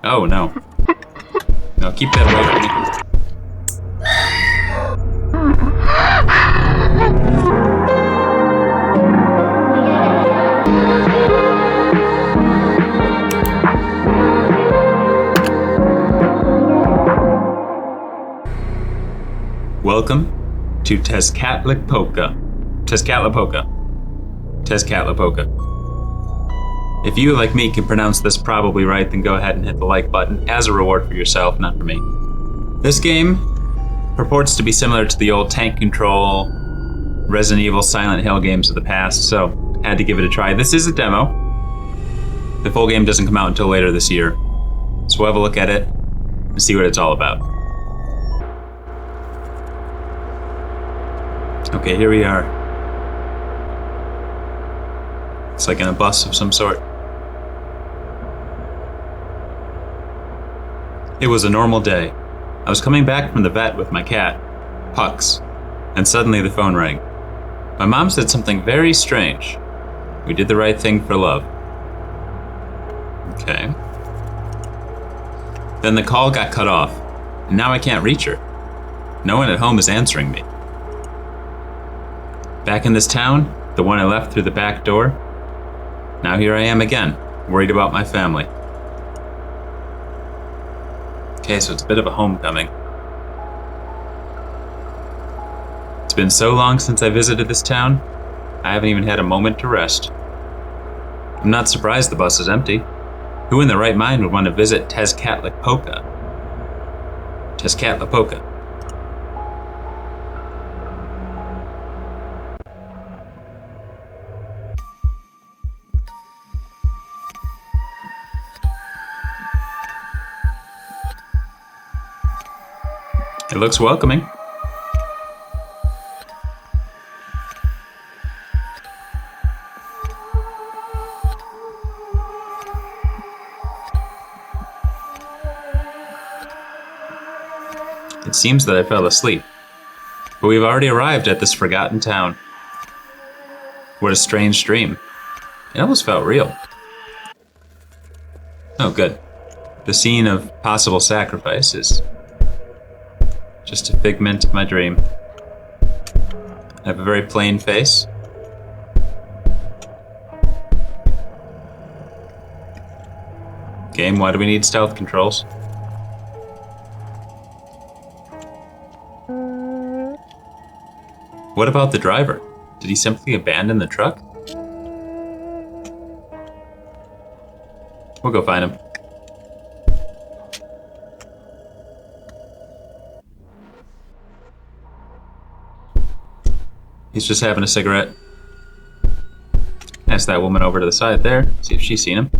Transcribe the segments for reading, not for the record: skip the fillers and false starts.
Oh, no. No, keep that away from me. Welcome to Tezcatlipoca. If you, like me, can pronounce this probably right, then go ahead and hit the like button as a reward for yourself, not for me. This game purports to be similar to the old tank control, Resident Evil, Silent Hill games of the past, so had to give it a try. This is a demo. The full game doesn't come out until later this year, so we'll have a look at it and see what it's all about. Okay, here we are. It's like in a bus of some sort. It was a normal day. I was coming back from the vet with my cat, Pucks, and suddenly the phone rang. My mom said something very strange. We did the right thing for love. Okay. Then the call got cut off, and now I can't reach her. No one at home is answering me. Back in this town, the one I left through the back door, now here I am again, worried about my family. Okay, so it's a bit of a homecoming. It's been so long since I visited this town, I haven't even had a moment to rest. I'm not surprised the bus is empty. Who in their right mind would want to visit Tezcatlipoca? Tezcatlipoca. It looks welcoming. It seems that I fell asleep, but we've already arrived at this forgotten town. What a strange dream. It almost felt real. Oh, good. The scene of possible sacrifice is just a figment of my dream. I have a very plain face. Game, why do we need stealth controls? What about the driver? Did he simply abandon the truck? We'll go find him. He's just having a cigarette. Ask that woman over to the side there, see if she's seen him.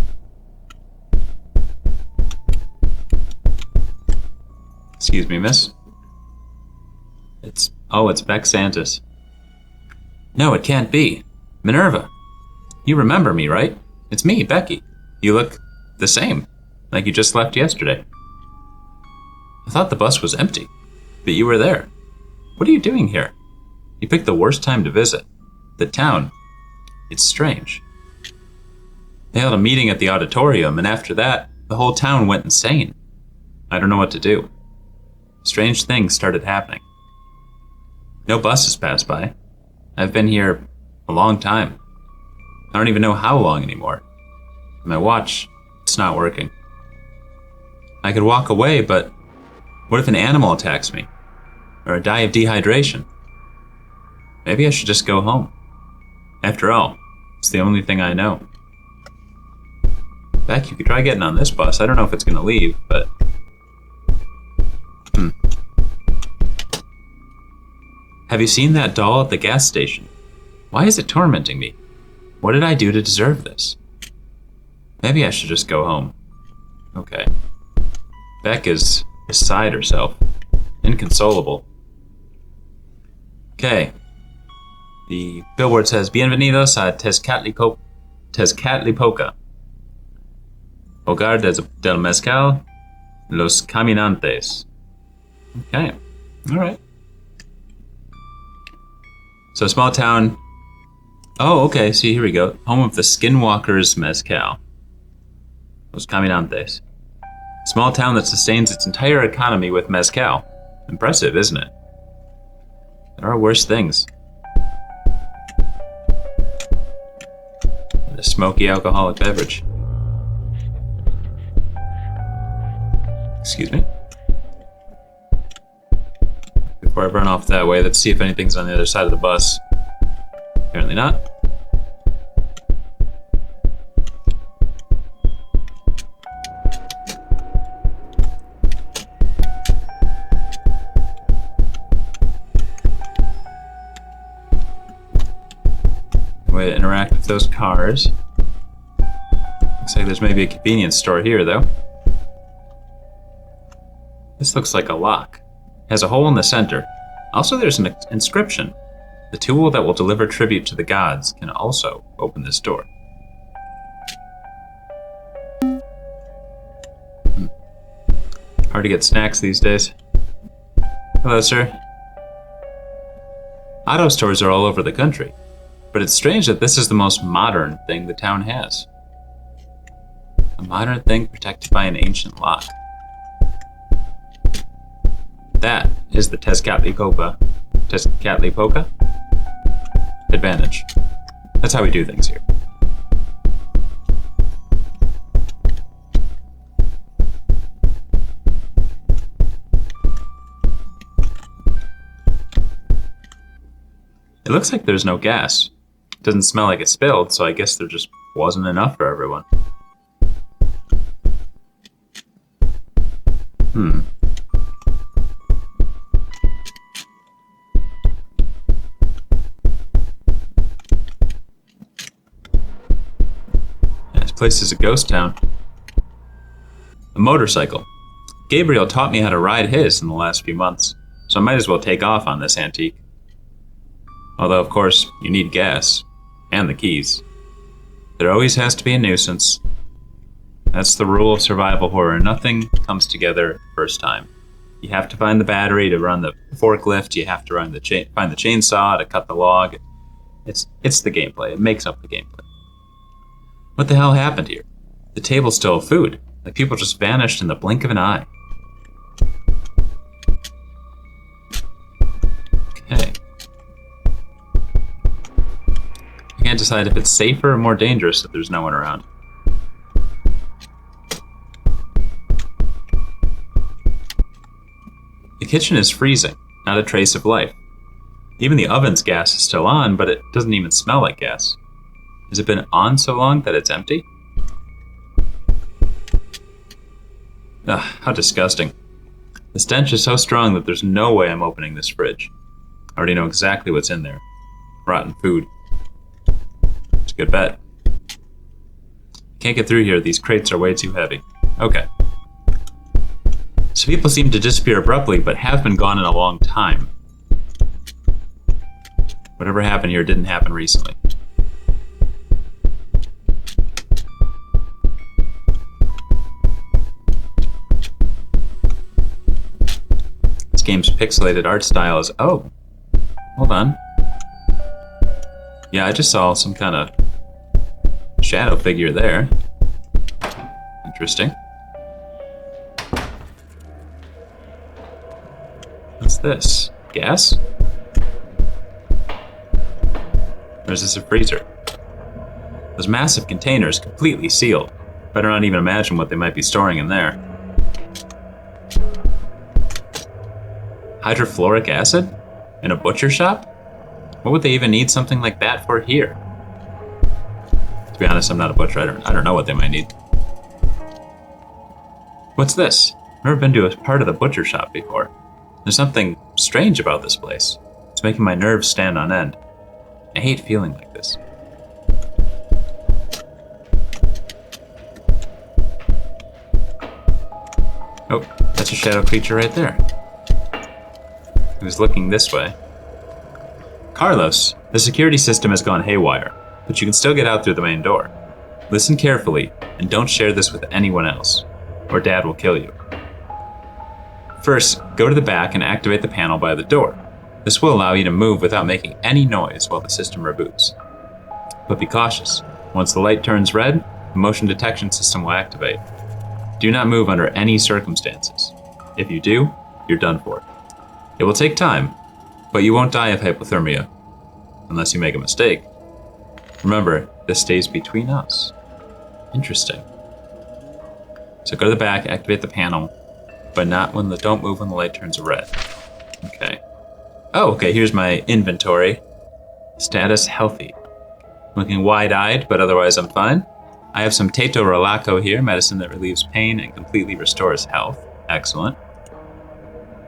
Excuse me, miss. It's Beck Santis. No, it can't be. Minerva. You remember me, right? It's me, Becky. You look the same, like you just left yesterday. I thought the bus was empty, but you were there. What are you doing here? You picked the worst time to visit. The town. It's strange. They held a meeting at the auditorium, and after that, the whole town went insane. I don't know what to do. Strange things started happening. No buses passed by. I've been here a long time. I don't even know how long anymore. My watch, it's not working. I could walk away, but what if an animal attacks me? Or I die of dehydration? Maybe I should just go home. After all, it's the only thing I know. Beck, you could try getting on this bus. I don't know if it's going to leave, but... Have you seen that doll at the gas station? Why is it tormenting me? What did I do to deserve this? Maybe I should just go home. Okay. Beck is beside herself. Inconsolable. Okay. The billboard says, Bienvenidos a Tezcatlipoca. Hogar del Mezcal, Los Caminantes. Okay. Alright. So, small town. Oh, okay. See, here we go. Home of the Skinwalkers Mezcal. Los Caminantes. Small town that sustains its entire economy with mezcal. Impressive, isn't it? There are worse things. A smoky alcoholic beverage. Excuse me? Before I run off that way, let's see if anything's on the other side of the bus. Apparently not. Way to interact with those cars. Looks like there's maybe a convenience store here, though. This looks like a lock. It has a hole in the center. Also, there's an inscription. The tool that will deliver tribute to the gods can also open this door. Hard to get snacks these days. Hello, sir. Auto stores are all over the country, but it's strange that this is the most modern thing the town has. A modern thing protected by an ancient lock. That is the Tezcatlipoca advantage. That's how we do things here. It looks like there's no gas. It doesn't smell like it spilled, so I guess there just wasn't enough for everyone. This place is a ghost town. A motorcycle. Gabriel taught me how to ride his in the last few months, so I might as well take off on this antique. Although, of course, you need gas. And the keys. There always has to be a nuisance. That's the rule of survival horror. Nothing comes together first time. You have to find the battery to run the forklift. You have to find the chainsaw to cut the log. It's the gameplay. It makes up the gameplay. What the hell happened here? The table's still food. Like people just vanished in the blink of an eye. Okay. I can't decide if it's safer or more dangerous if there's no one around. The kitchen is freezing, not a trace of life. Even the oven's gas is still on, but it doesn't even smell like gas. Has it been on so long that it's empty? Ugh, how disgusting. The stench is so strong that there's no way I'm opening this fridge. I already know exactly what's in there. Rotten food. It's a good bet. Can't get through here, these crates are way too heavy. Okay. So people seem to disappear abruptly, but have been gone in a long time. Whatever happened here didn't happen recently. This game's pixelated art style is... Oh! Hold on. Yeah, I just saw some kind of shadow figure there. Interesting. What's this? Gas? Or is this a freezer? Those massive containers completely sealed. Better not even imagine what they might be storing in there. Hydrofluoric acid? In a butcher shop? What would they even need something like that for here? To be honest, I'm not a butcher. I don't know what they might need. What's this? I've never been to a part of the butcher shop before. There's something strange about this place. It's making my nerves stand on end. I hate feeling like this. Oh, that's a shadow creature right there. He was looking this way. Carlos, the security system has gone haywire, but you can still get out through the main door. Listen carefully, and don't share this with anyone else, or Dad will kill you. First, go to the back and activate the panel by the door. This will allow you to move without making any noise while the system reboots. But be cautious. Once the light turns red, the motion detection system will activate. Do not move under any circumstances. If you do, you're done for. It will take time, but you won't die of hypothermia, unless you make a mistake. Remember, this stays between us. Interesting. So go to the back, activate the panel, but don't move when the light turns red. Okay. Oh, okay, here's my inventory. Status healthy. Looking wide-eyed, but otherwise I'm fine. I have some Teto Relaco here, medicine that relieves pain and completely restores health. Excellent.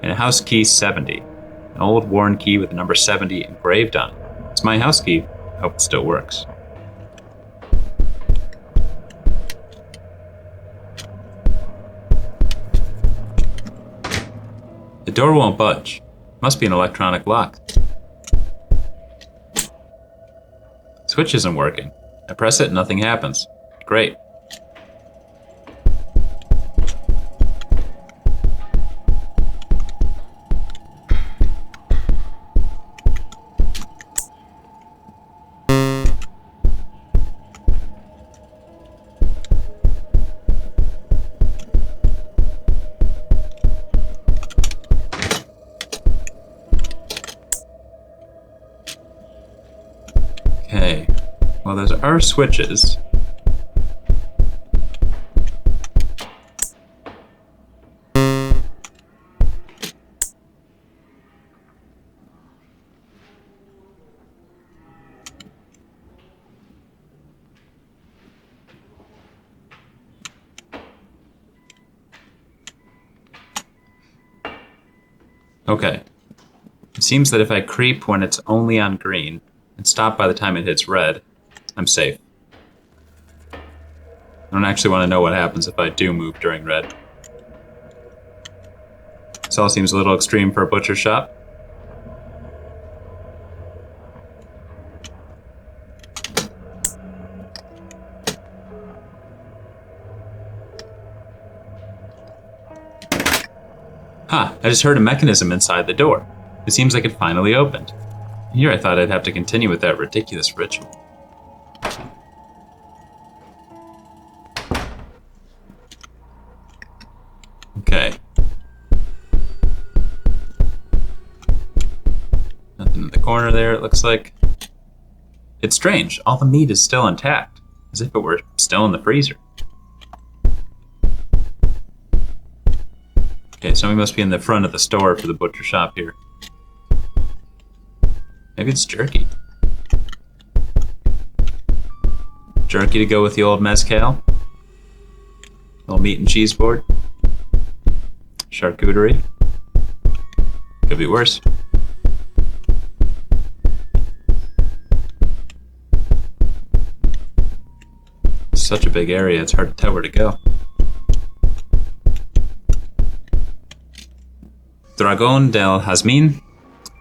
And a house key 70. An old worn key with the number 70 engraved on it. It's my house key. I hope it still works. The door won't budge. Must be an electronic lock. Switch isn't working. I press it, nothing happens. Great. Okay. Well, those are switches. Okay. It seems that if I creep when it's only on green and stop by the time it hits red, I'm safe. I don't actually want to know what happens if I do move during red. This all seems a little extreme for a butcher shop. Ha! I just heard a mechanism inside the door. It seems like it finally opened. Here I thought I'd have to continue with that ridiculous ritual. Okay. Nothing in the corner there, it looks like. It's strange. All the meat is still intact, as if it were still in the freezer. Okay, somebody must be in the front of the store for the butcher shop here. Maybe it's jerky. Jerky to go with the old mezcal. Little meat and cheese board. Charcuterie. Could be worse. Such a big area, it's hard to tell where to go. Dragon del Jazmín,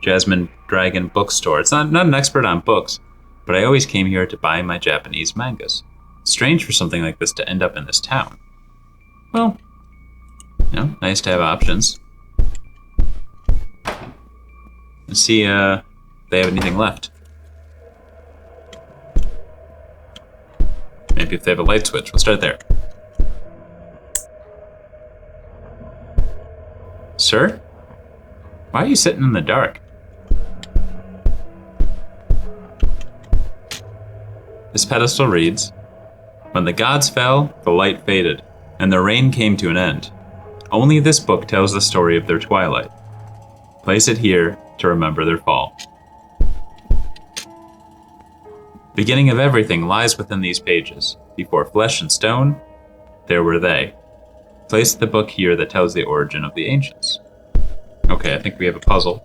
Jasmine Dragon Bookstore. It's not an expert on books, but I always came here to buy my Japanese mangas. It's strange for something like this to end up in this town. Well, you know, nice to have options. Let's see if they have anything left. Maybe if they have a light switch. We'll start there. Sir? Why are you sitting in the dark? This pedestal reads, "When the gods fell, the light faded, and the rain came to an end. Only this book tells the story of their twilight. Place it here to remember their fall." Beginning of everything lies within these pages. Before flesh and stone, there were they. Place the book here that tells the origin of the ancients. Okay, I think we have a puzzle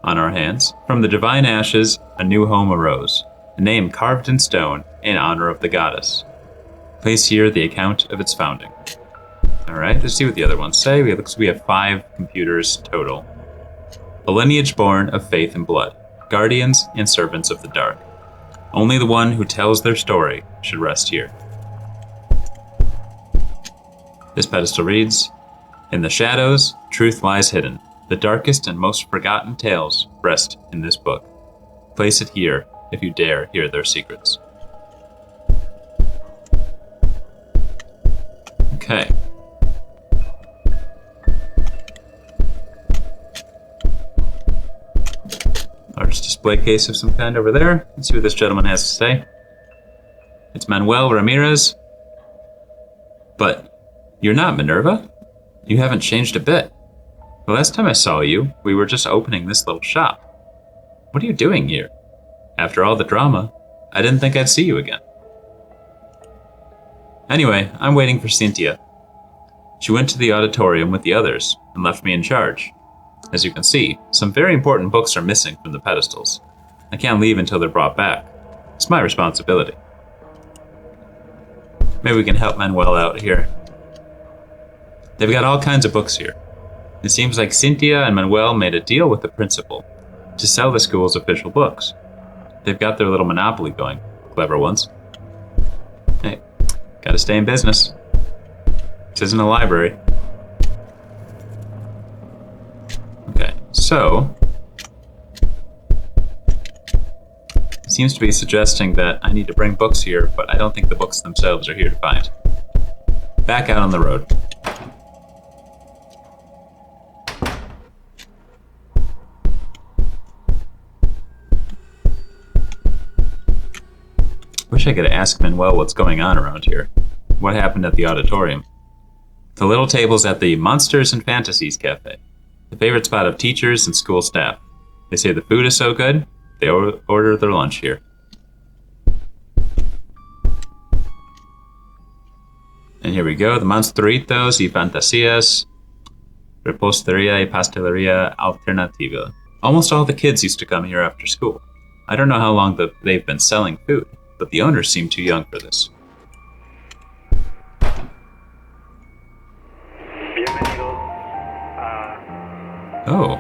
on our hands. From the divine ashes, a new home arose, a name carved in stone in honor of the goddess. Place here the account of its founding. All right, let's see what the other ones say. We have 5 computers total. A lineage born of faith and blood, guardians and servants of the dark. Only the one who tells their story should rest here. This pedestal reads, "In the shadows, truth lies hidden. The darkest and most forgotten tales rest in this book. Place it here if you dare hear their secrets." Okay. Large display case of some kind over there. Let's see what this gentleman has to say. It's Manuel Ramirez. But you're not Minerva? You haven't changed a bit. The last time I saw you, we were just opening this little shop. What are you doing here? After all the drama, I didn't think I'd see you again. Anyway, I'm waiting for Cynthia. She went to the auditorium with the others and left me in charge. As you can see, some very important books are missing from the pedestals. I can't leave until they're brought back. It's my responsibility. Maybe we can help Manuel out here. They've got all kinds of books here. It seems like Cynthia and Manuel made a deal with the principal to sell the school's official books. They've got their little monopoly going. Clever ones. Hey, gotta stay in business. This isn't a library. Okay, so seems to be suggesting that I need to bring books here, but I don't think the books themselves are here to find. Back out on the road. Wish I could ask Manuel what's going on around here. What happened at the auditorium? The little tables at the Monsters and Fantasies Cafe. The favorite spot of teachers and school staff. They say the food is so good, they order their lunch here. And here we go, the Monstruitos y Fantasías, Repostería y Pastelería Alternativa. Almost all the kids used to come here after school. I don't know how long they've been selling food, but the owners seem too young for this. Oh.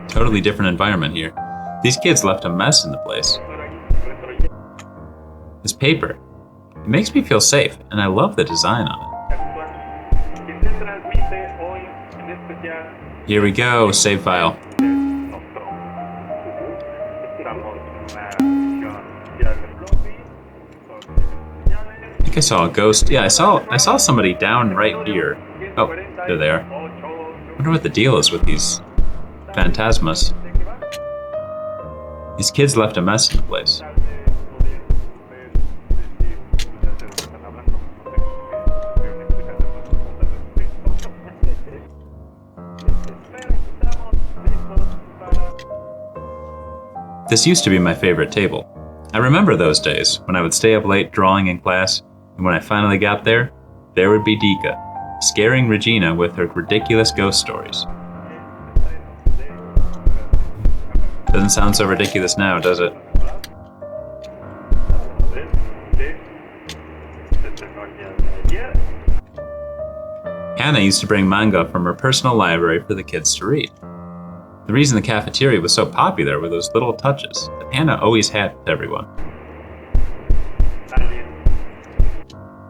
Totally different environment here. These kids left a mess in the place. This paper. It makes me feel safe, and I love the design on it. Here we go, save file. I think I saw a ghost. Yeah, I saw somebody down right here. Oh, they're there. I wonder what the deal is with these phantasmas. These kids left a mess in the place. This used to be my favorite table. I remember those days when I would stay up late drawing in class, and when I finally got there would be Dika, scaring Regina with her ridiculous ghost stories. Doesn't sound so ridiculous now, does it? Hannah used to bring manga from her personal library for the kids to read. The reason the cafeteria was so popular were those little touches that Hannah always had with everyone.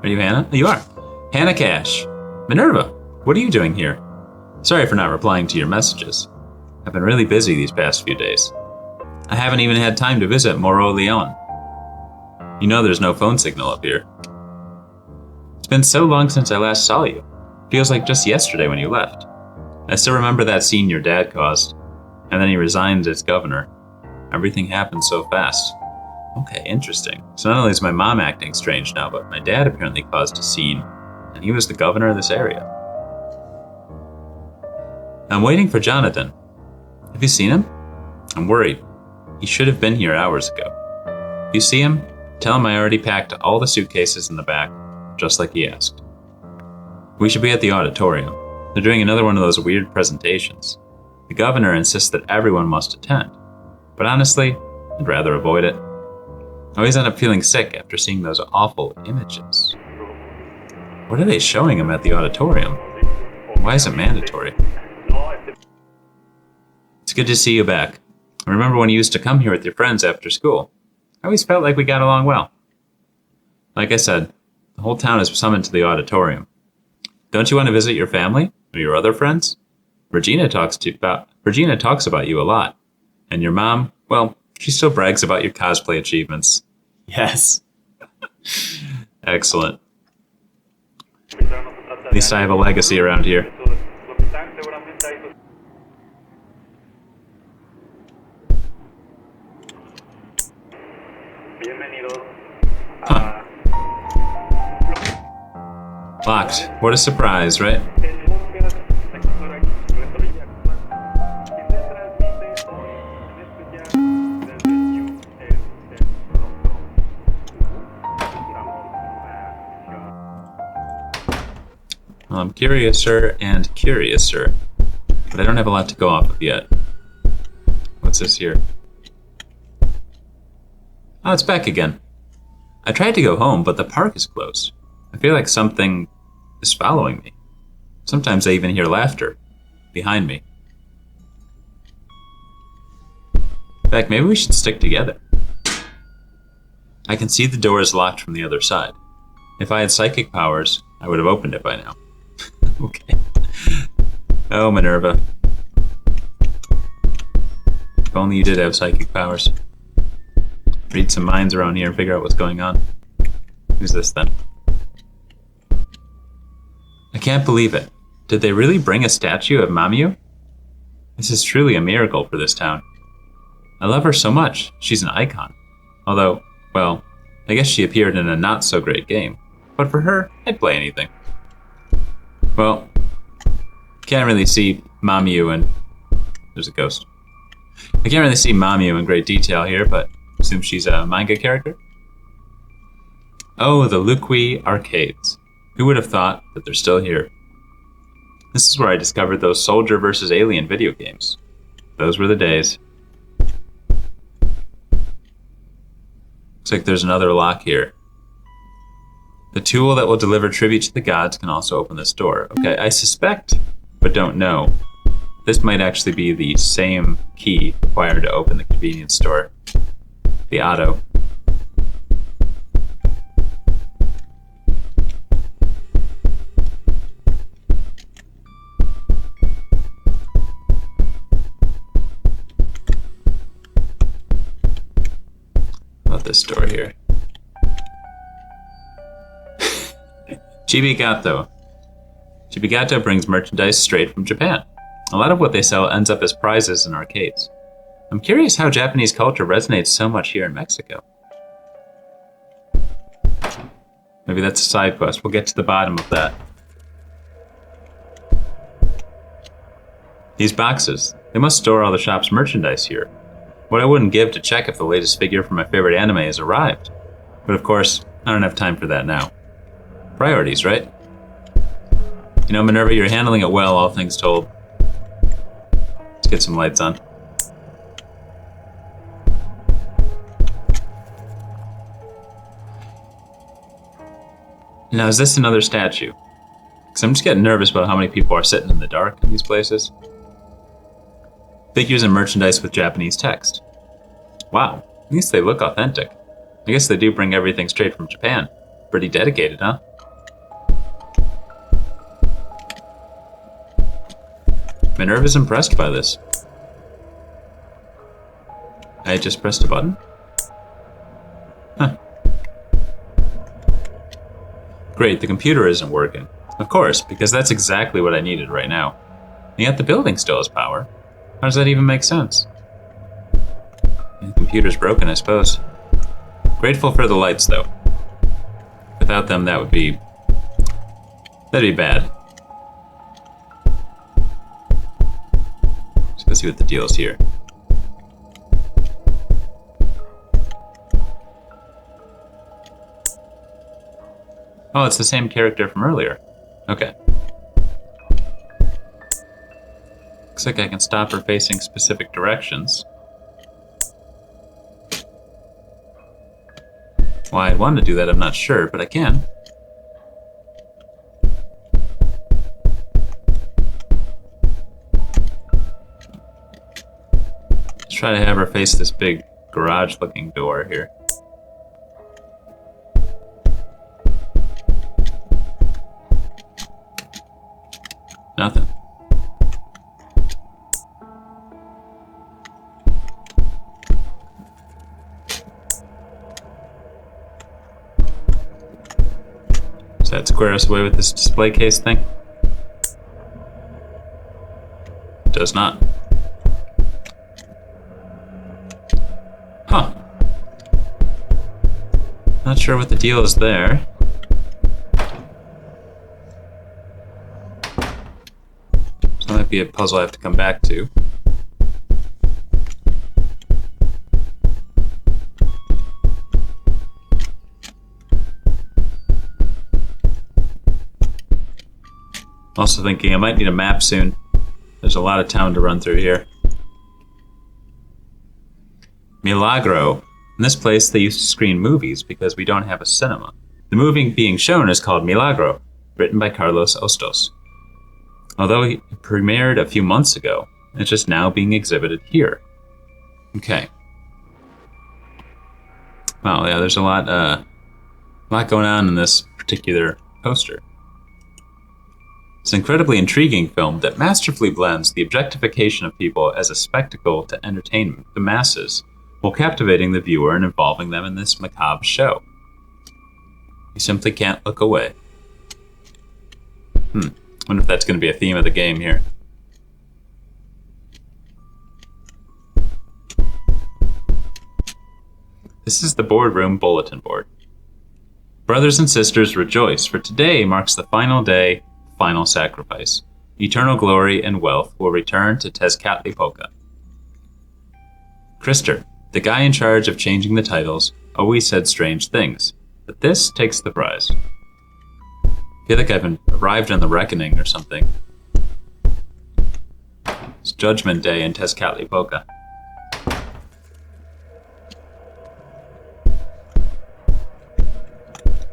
Are you Hannah? You are. Hannah Cash. Minerva, what are you doing here? Sorry for not replying to your messages. I've been really busy these past few days. I haven't even had time to visit Moro Leon. You know there's no phone signal up here. It's been so long since I last saw you. Feels like just yesterday when you left. I still remember that scene your dad caused, and then he resigned as governor. Everything happened so fast. Okay, interesting. So not only is my mom acting strange now, but my dad apparently caused a scene, and he was the governor of this area. I'm waiting for Jonathan. Have you seen him? I'm worried. He should have been here hours ago. If you see him, tell him I already packed all the suitcases in the back, just like he asked. We should be at the auditorium. They're doing another one of those weird presentations. The governor insists that everyone must attend, but honestly, I'd rather avoid it. I always end up feeling sick after seeing those awful images. What are they showing him at the auditorium? Why is it mandatory? It's good to see you back. I remember when you used to come here with your friends after school. I always felt like we got along well. Like I said, the whole town is summoned to the auditorium. Don't you want to visit your family or your other friends? Regina talks about you a lot. And your mom, well, she still brags about your cosplay achievements. Yes. Excellent. At least I have a legacy around here. Huh. Locked. What a surprise, right? Well, I'm curiouser and curiouser, but I don't have a lot to go off of yet. What's this here? Oh, it's back again. I tried to go home, but the park is closed. I feel like something is following me. Sometimes I even hear laughter behind me. In fact, maybe we should stick together. I can see the door is locked from the other side. If I had psychic powers, I would have opened it by now. Okay. Oh, Minerva. If only you did have psychic powers. Read some minds around here and figure out what's going on. Who's this then? I can't believe it. Did they really bring a statue of Mamiyu? This is truly a miracle for this town. I love her so much. She's an icon. Although, well, I guess she appeared in a not-so-great game. But for her, I'd play anything. Well, can't really see Mamiyu and... There's a ghost. I can't really see Mamiyu in great detail here, but I assume she's a manga character? Oh, the Lukui arcades. Who would have thought that they're still here? This is where I discovered those soldier versus alien video games. Those were the days. Looks like there's another lock here. The tool that will deliver tribute to the gods can also open this door. Okay, I suspect, but don't know, this might actually be the same key required to open the convenience store. The auto. About this door here. Chibigato. Chibigato brings merchandise straight from Japan. A lot of what they sell ends up as prizes in arcades. I'm curious how Japanese culture resonates so much here in Mexico. Maybe that's a side quest. We'll get to the bottom of that. These boxes. They must store all the shop's merchandise here. What I wouldn't give to check if the latest figure from my favorite anime has arrived. But of course, I don't have time for that now. Priorities, right? You know, Minerva, you're handling it well, all things told. Let's get some lights on. Now, is this another statue? Because I'm just getting nervous about how many people are sitting in the dark in these places. Figures and merchandise with Japanese text. Wow, at least they look authentic. I guess they do bring everything straight from Japan. Pretty dedicated, huh? Minerva's impressed by this. I just pressed a button? Huh. Great, the computer isn't working. Of course, because that's exactly what I needed right now. And yet the building still has power. How does that even make sense? The computer's broken, I suppose. Grateful for the lights, though. Without them, that'd be bad. Let's see what the deal is here. Oh, it's the same character from earlier. Okay. Looks like I can stop her facing specific directions. Why I'd want to do that, I'm not sure, but I can. Let's try to have her face this big garage-looking door here. Nothing. square us away with this display case thing? It does not. Huh. Not sure what the deal is there. So that might be a puzzle I have to come back to. Also thinking I might need a map soon. There's a lot of town to run through here. Milagro. In this place, they used to screen movies because we don't have a cinema. The movie being shown is called Milagro, written by Carlos Ostos. Although it premiered a few months ago, it's just now being exhibited here. Okay. Well, yeah, there's a lot going on in this particular poster. It's an incredibly intriguing film that masterfully blends the objectification of people as a spectacle to entertain the masses, while captivating the viewer and involving them in this macabre show. You simply can't look away. Wonder if that's going to be a theme of the game here. This is the boardroom bulletin board. Brothers and sisters, rejoice, for today marks the final day, final sacrifice. Eternal glory and wealth will return to Tezcatlipoca. Krister, the guy in charge of changing the titles, always said strange things, but this takes the prize. I feel like I've arrived on the reckoning or something. It's Judgment Day in Tezcatlipoca.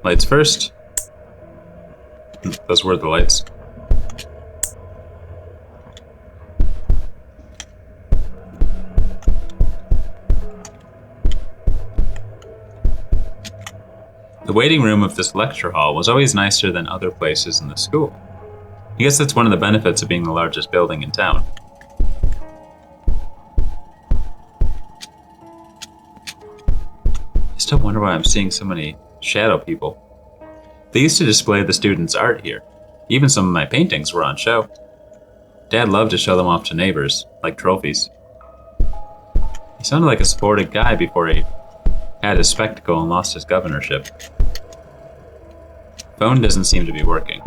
Lights first. Those were the lights. The waiting room of this lecture hall was always nicer than other places in the school. I guess that's one of the benefits of being the largest building in town. I still wonder why I'm seeing so many shadow people. They used to display the students' art here. Even some of my paintings were on show. Dad loved to show them off to neighbors, like trophies. He sounded like a sporty guy before he had his spectacle and lost his governorship. Phone doesn't seem to be working.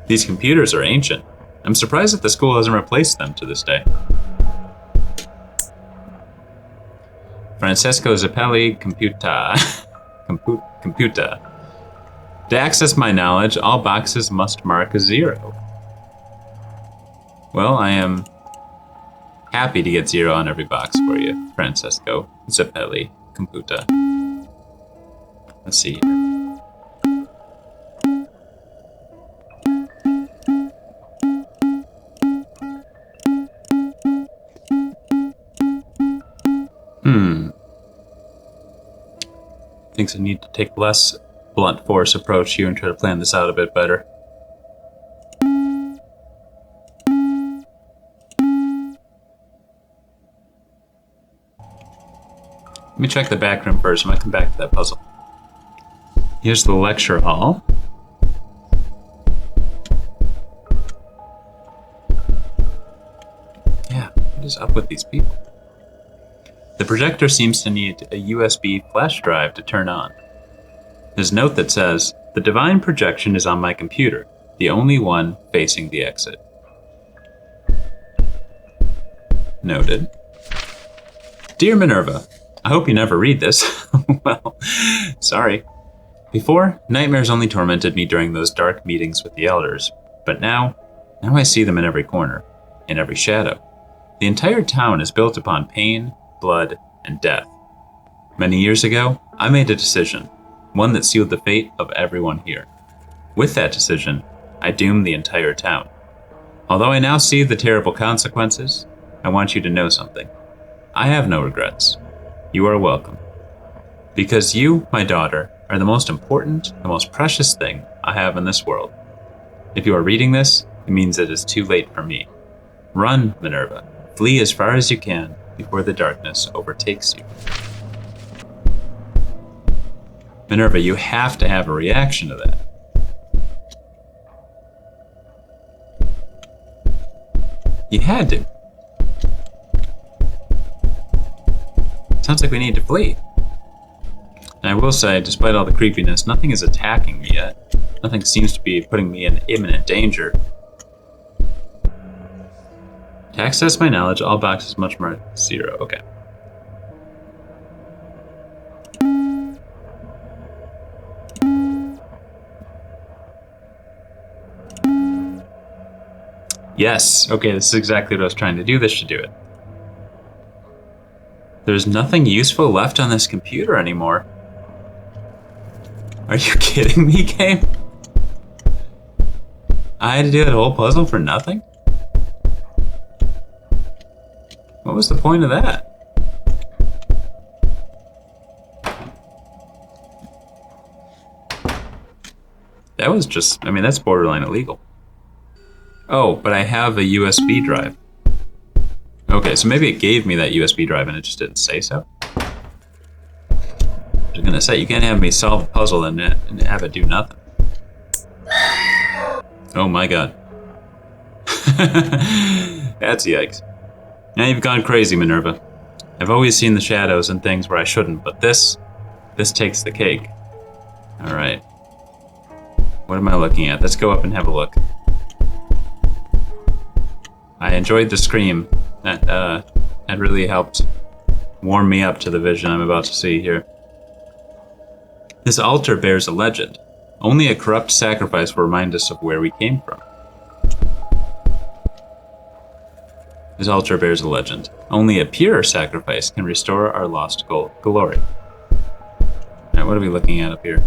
These computers are ancient. I'm surprised that the school hasn't replaced them to this day. Francesco Zappelli Computa. To access my knowledge, all boxes must mark a 0. Well, I am happy to get 0 on every box for you, Francesco Zappelli Computa. Let's see here. Thinks I need to take less blunt force approach here and try to plan this out a bit better. Let me check the back room first. I might come back to that puzzle. Here's the lecture hall. Yeah, what is up with these people? The projector seems to need a USB flash drive to turn on. There's a note that says, "The divine projection is on my computer, the only one facing the exit." Noted. Dear Minerva, I hope you never read this. Well, sorry. Before, nightmares only tormented me during those dark meetings with the elders, but now I see them in every corner, in every shadow. The entire town is built upon pain, blood, and death. Many years ago, I made a decision, one that sealed the fate of everyone here. With that decision, I doomed the entire town. Although I now see the terrible consequences, I want you to know something. I have no regrets. You are welcome. Because you, my daughter, are the most important, the most precious thing I have in this world. If you are reading this, it means it is too late for me. Run, Minerva. Flee as far as you can before the darkness overtakes you. Minerva, you have to have a reaction to that. You had to. Sounds like we need to flee. And I will say, despite all the creepiness, nothing is attacking me yet. Nothing seems to be putting me in imminent danger. To access my knowledge, all boxes much more 0. Okay. Yes. Okay, this is exactly what I was trying to do. This should do it. There's nothing useful left on this computer anymore. Are you kidding me, game? I had to do that whole puzzle for nothing? What was the point of that? That was just, I mean, that's borderline illegal. Oh, but I have a USB drive. Okay, so maybe it gave me that USB drive and it just didn't say so. I was gonna say, you can't have me solve a puzzle and have it do nothing. Oh my god. That's yikes. Now you've gone crazy, Minerva. I've always seen the shadows and things where I shouldn't, but this takes the cake. Alright. What am I looking at? Let's go up and have a look. I enjoyed the scream. That really helped warm me up to the vision I'm about to see here. This altar bears a legend. Only a corrupt sacrifice will remind us of where we came from. This altar bears a legend. Only a pure sacrifice can restore our lost glory. Alright, what are we looking at up here?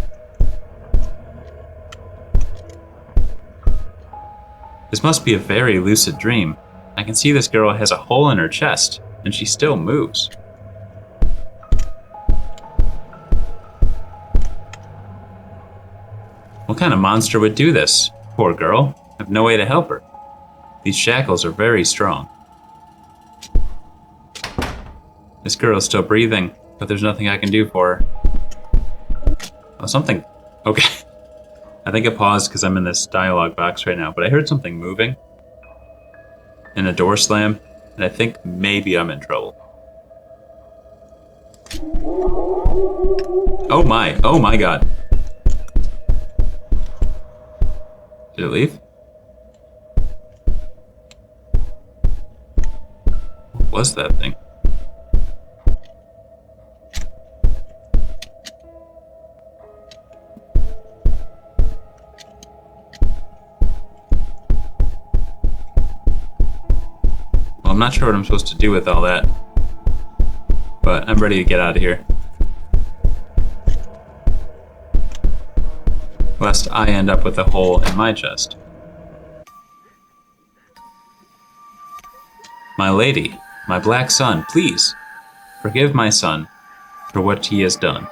This must be a very lucid dream. I can see this girl has a hole in her chest, and she still moves. What kind of monster would do this? Poor girl. I have no way to help her. These shackles are very strong. This girl is still breathing, but there's nothing I can do for her. Oh, something. Okay. I think I paused because I'm in this dialogue box right now, but I heard something moving. And a door slam, and I think maybe I'm in trouble. Oh my god. Did it leave? What was that thing? I'm not sure what I'm supposed to do with all that, but I'm ready to get out of here. Lest I end up with a hole in my chest. My lady, my black son, please, forgive my son for what he has done.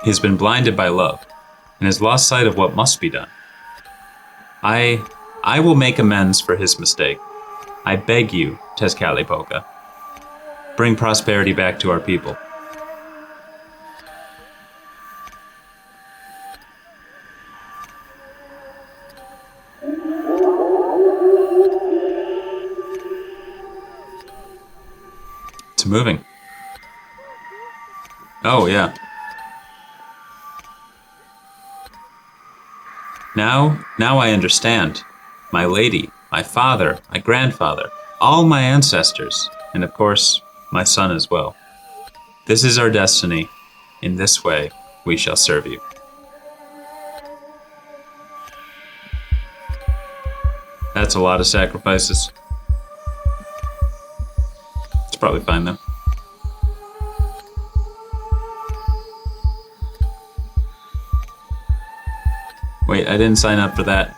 He has been blinded by love, and has lost sight of what must be done. I will make amends for his mistake. I beg you, Tezcatlipoca, bring prosperity back to our people. It's moving. Oh, yeah. Now I understand. My lady, my father, my grandfather, all my ancestors, and of course, my son as well. This is our destiny. In this way, we shall serve you. That's a lot of sacrifices. It's probably fine though. Wait, I didn't sign up for that.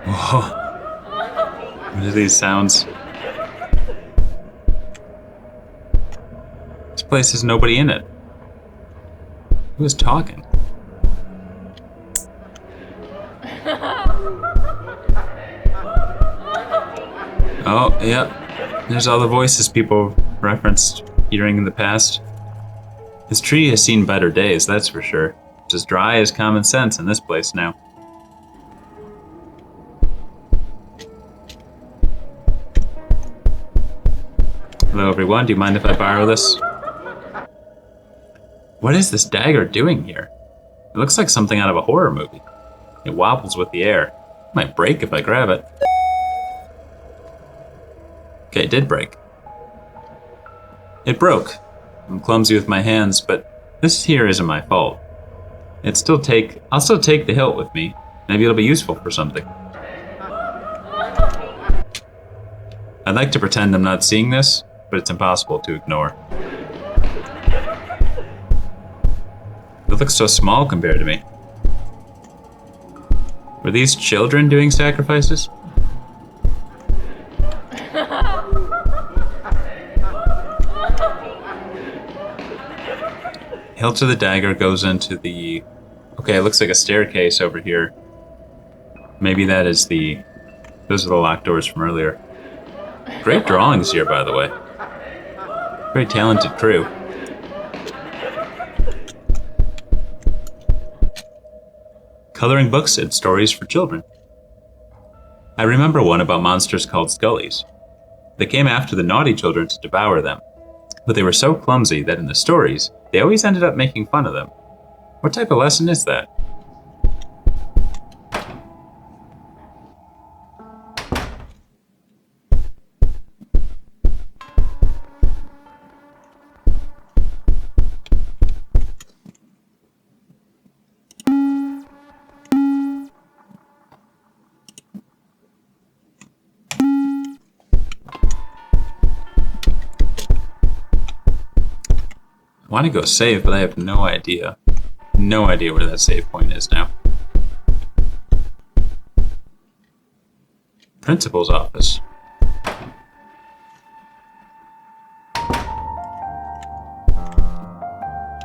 Whoa. What are these sounds? This place has nobody in it. Who is talking? Oh, yep. There's all the voices people referenced hearing in the past. This tree has seen better days, that's for sure. It's as dry as common sense in this place now. Hello everyone, do you mind if I borrow this? What is this dagger doing here? It looks like something out of a horror movie. It wobbles with the air. It might break if I grab it. Okay, it did break. It broke. I'm clumsy with my hands, but this here isn't my fault. I'll still take the hilt with me. Maybe it'll be useful for something. I'd like to pretend I'm not seeing this, but it's impossible to ignore. It looks so small compared to me. Were these children doing sacrifices? Hilt of the dagger goes into the... Okay, it looks like a staircase over here. Maybe that is the... Those are the locked doors from earlier. Great drawings here, by the way. Very talented crew. Coloring books and stories for children. I remember one about monsters called Scullies. They came after the naughty children to devour them, but they were so clumsy that in the stories, they always ended up making fun of them. What type of lesson is that? I want to go save, but I have no idea. No idea where that save point is now. Principal's office.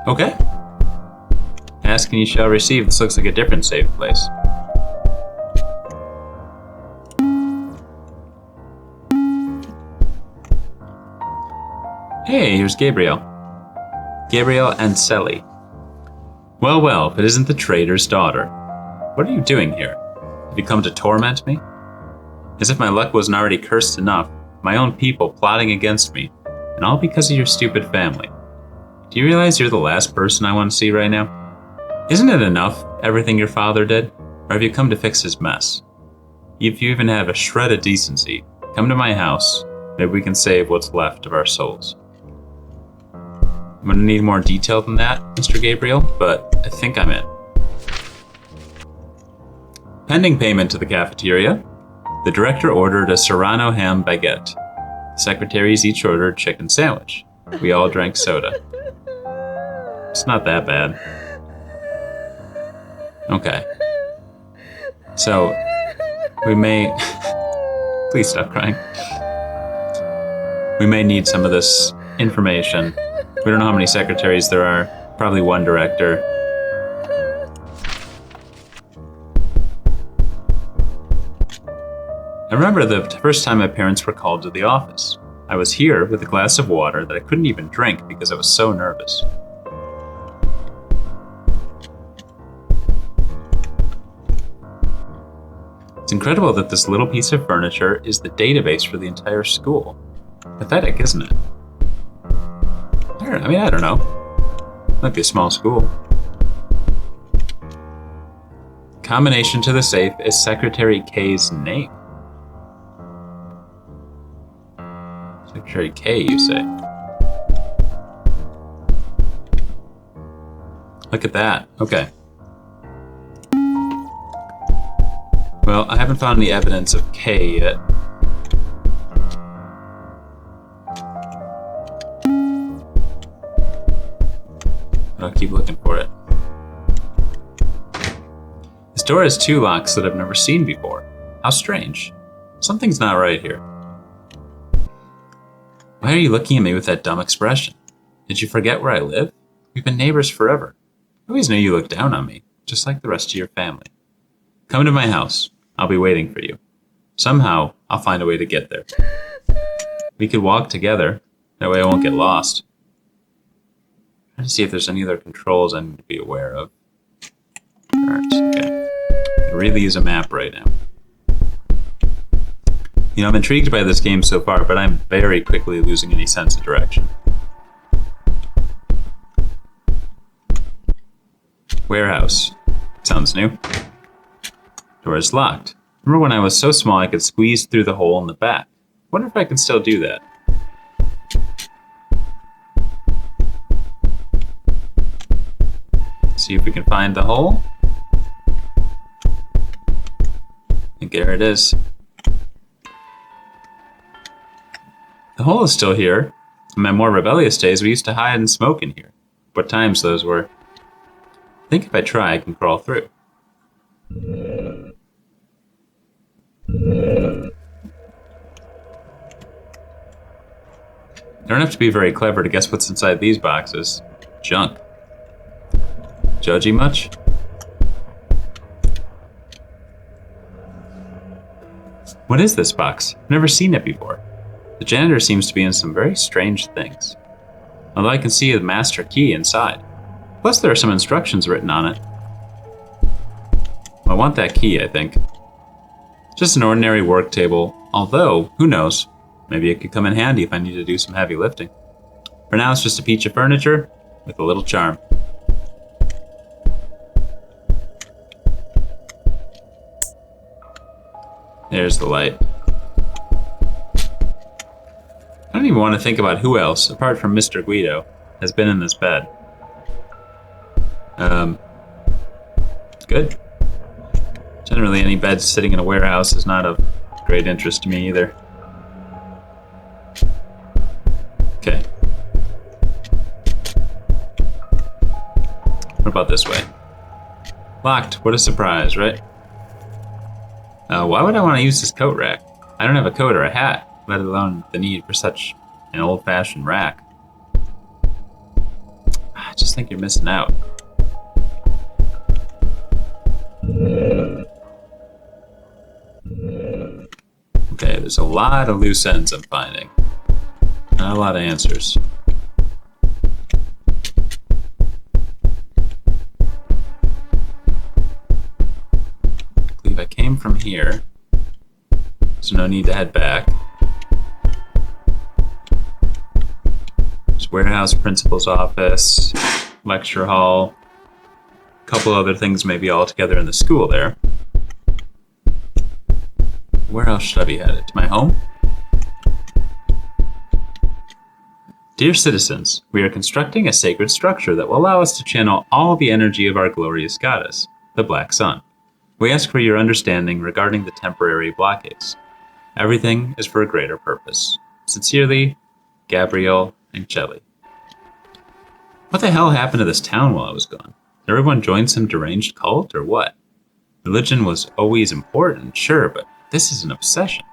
Okay. Ask and you shall receive. This looks like a different save place. Hey, here's Gabriel. Gabriel Anselli. Well, well, if it isn't the trader's daughter. What are you doing here? Have you come to torment me? As if my luck wasn't already cursed enough, my own people plotting against me, and all because of your stupid family. Do you realize you're the last person I want to see right now? Isn't it enough, everything your father did? Or have you come to fix his mess? If you even have a shred of decency, come to my house. Maybe we can save what's left of our souls. I'm gonna need more detail than that, Mr. Gabriel, but I think I'm in. Pending payment to the cafeteria, the director ordered a Serrano ham baguette. The secretaries each ordered chicken sandwich. We all drank soda. It's not that bad. Okay. So, we may... Please stop crying. We may need some of this information. We don't know how many secretaries there are. Probably one director. I remember the first time my parents were called to the office. I was here with a glass of water that I couldn't even drink because I was so nervous. It's incredible that this little piece of furniture is the database for the entire school. Pathetic, isn't it? I don't know. Might be a small school. Combination to the safe is Secretary K's name. Secretary K, you say? Look at that. Okay. Well, I haven't found any evidence of K yet. I'll keep looking for it. This door has two locks that I've never seen before. How strange. Something's not right here. Why are you looking at me with that dumb expression? Did you forget where I live? We've been neighbors forever. I always knew you looked down on me, just like the rest of your family. Come to my house. I'll be waiting for you. Somehow, I'll find a way to get there. We could walk together. That way I won't get lost. Trying to see if there's any other controls I need to be aware of. Alright, okay. I really use a map right now. You know, I'm intrigued by this game so far, but I'm very quickly losing any sense of direction. Warehouse. Sounds new. Door is locked. Remember when I was so small I could squeeze through the hole in the back? Wonder if I can still do that. See if we can find the hole. I think there it is. The hole is still here. In my more rebellious days, we used to hide and smoke in here. What times those were. I think if I try, I can crawl through. I don't have to be very clever to guess what's inside these boxes. Junk. Judgy much? What is this box? I've never seen it before. The janitor seems to be in some very strange things. Although I can see a master key inside. Plus there are some instructions written on it. I want that key, I think. Just an ordinary work table, although, who knows, maybe it could come in handy if I need to do some heavy lifting. For now, it's just a piece of furniture with a little charm. There's the light. I don't even want to think about who else, apart from Mr. Guido, has been in this bed. Good. Generally, any bed sitting in a warehouse is not of great interest to me either. Okay. What about this way? Locked. What a surprise, right? Why would I want to use this coat rack? I don't have a coat or a hat, let alone the need for such an old-fashioned rack. I just think you're missing out. Okay, there's a lot of loose ends I'm finding. Not a lot of answers. I believe I came from here, so no need to head back. There's warehouse principal's office, lecture hall, a couple other things maybe all together in the school there. Where else should I be headed? To my home? Dear citizens, we are constructing a sacred structure that will allow us to channel all the energy of our glorious goddess, the Black Sun. We ask for your understanding regarding the temporary blockades. Everything is for a greater purpose. Sincerely, Gabrielle and Chelly. What the hell happened to this town while I was gone? Did everyone join some deranged cult or what? Religion was always important, sure, but this is an obsession.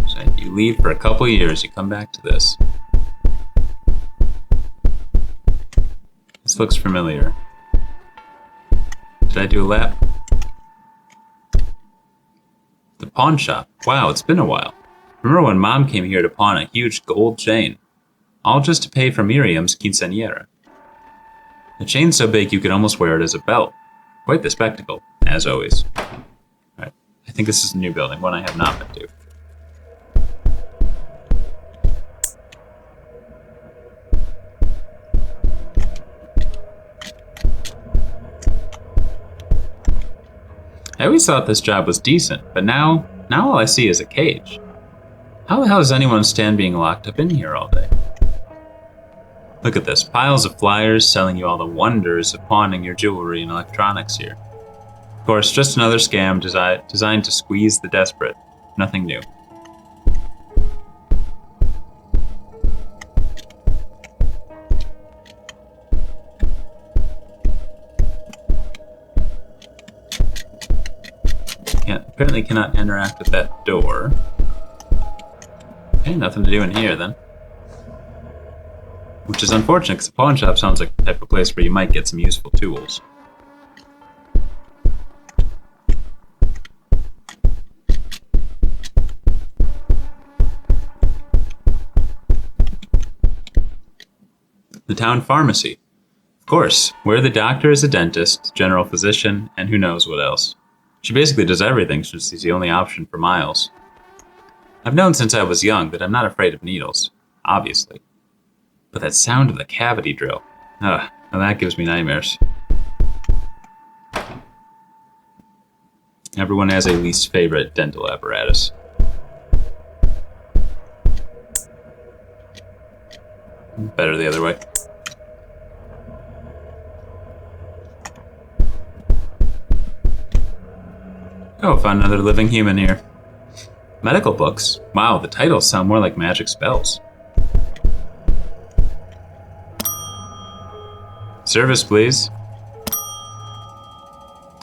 So you leave for a couple of years, you come back to this. This looks familiar. Did I do a lap? The pawn shop. Wow, it's been a while. Remember when Mom came here to pawn a huge gold chain? All just to pay for Miriam's quinceañera. The chain's so big you could almost wear it as a belt. Quite the spectacle, as always. Alright, I think this is a new building, one I have not been to. I always thought this job was decent, but now all I see is a cage. How the hell does anyone stand being locked up in here all day? Look at this, piles of flyers selling you all the wonders of pawning your jewelry and electronics here. Of course, just another scam designed to squeeze the desperate. Nothing new. Apparently cannot interact with that door. Okay, nothing to do in here then. Ooh, which is unfortunate because the pawn shop sounds like the type of place where you might get some useful tools. The town pharmacy. Of course, where the doctor is a dentist, general physician, and who knows what else. She basically does everything since she's the only option for Miles. I've known since I was young that I'm not afraid of needles, obviously. But that sound of the cavity drill, now that gives me nightmares. Everyone has a least favorite dental apparatus. Better the other way. Oh, found another living human here. Medical books? Wow, the titles sound more like magic spells. Service, please.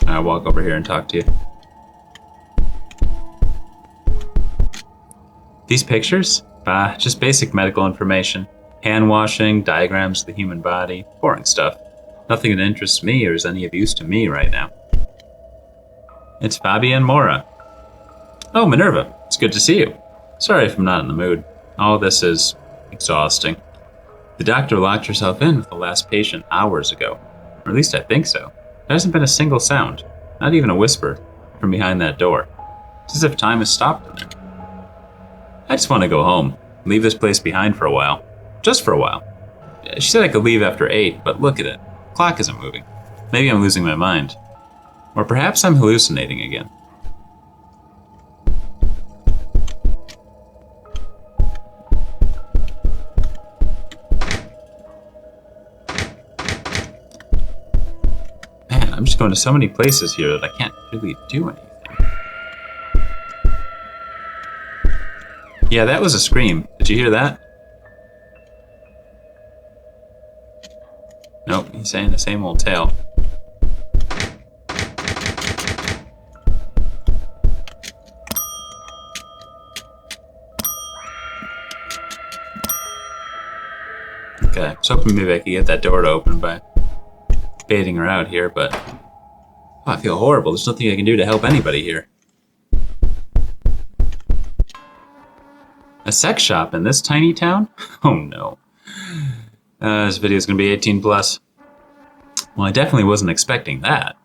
I'll walk over here and talk to you. These pictures? Just basic medical information. Hand washing, diagrams of the human body, boring stuff. Nothing that interests me or is any of use to me right now. It's Fabian Mora. Oh, Minerva, it's good to see you. Sorry if I'm not in the mood. All this is exhausting. The doctor locked herself in with the last patient hours ago. Or at least I think so. There hasn't been a single sound, not even a whisper, from behind that door. It's as if time has stopped in there. I just want to go home, leave this place behind for a while. Just for a while. She said I could leave after 8, but look at it. The clock isn't moving. Maybe I'm losing my mind. Or perhaps I'm hallucinating again. Man, I'm just going to so many places here that I can't really do anything. Yeah, that was a scream. Did you hear that? Nope, he's saying the same old tale. Okay, I was hoping maybe I could get that door to open by baiting her out here, but I feel horrible. There's nothing I can do to help anybody here. A sex shop in this tiny town? Oh no. This video is going to be 18 plus. Well, I definitely wasn't expecting that.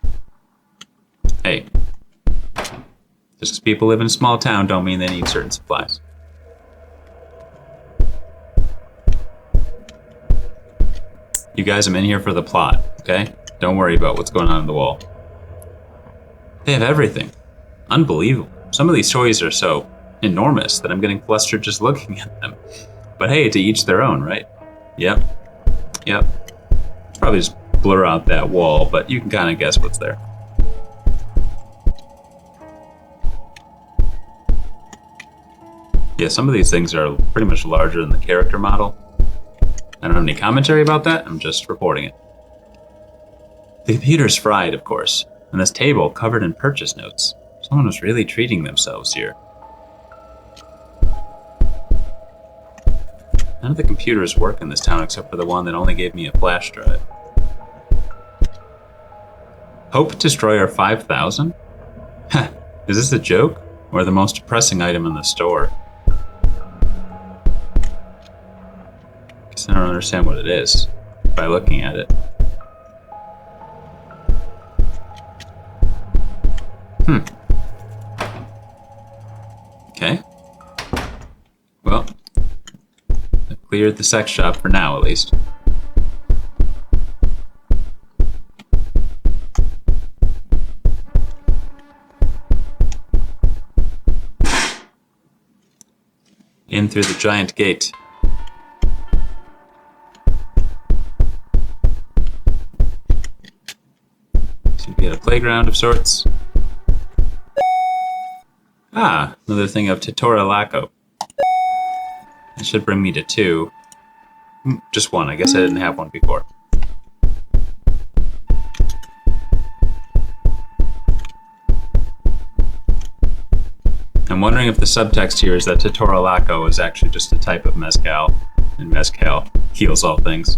Hey, just because people live in a small town don't mean they need certain supplies. You guys, I'm in here for the plot, okay? Don't worry about what's going on the wall. They have everything. Unbelievable. Some of these toys are so enormous that I'm getting flustered just looking at them. But hey, to each their own, right? Yep. Probably just blur out that wall, but you can kind of guess what's there. Yeah, some of these things are pretty much larger than the character model. I don't have any commentary about that, I'm just reporting it. The computer's fried, of course, and this table covered in purchase notes. Someone was really treating themselves here. None of the computers work in this town except for the one that only gave me a flash drive. Hope Destroyer 5000? Heh, is this a joke? Or the most depressing item in the store? Guess I don't understand what it is by looking at it. Okay. Well, I've cleared the sex shop for now, at least. In through the giant gate. Seems to be at a playground of sorts. Ah, another thing of Tezcatlipoca. It should bring me to 2. Just 1, I guess I didn't have one before. I'm wondering if the subtext here is that Tezcatlipoca is actually just a type of mezcal, And mezcal heals all things.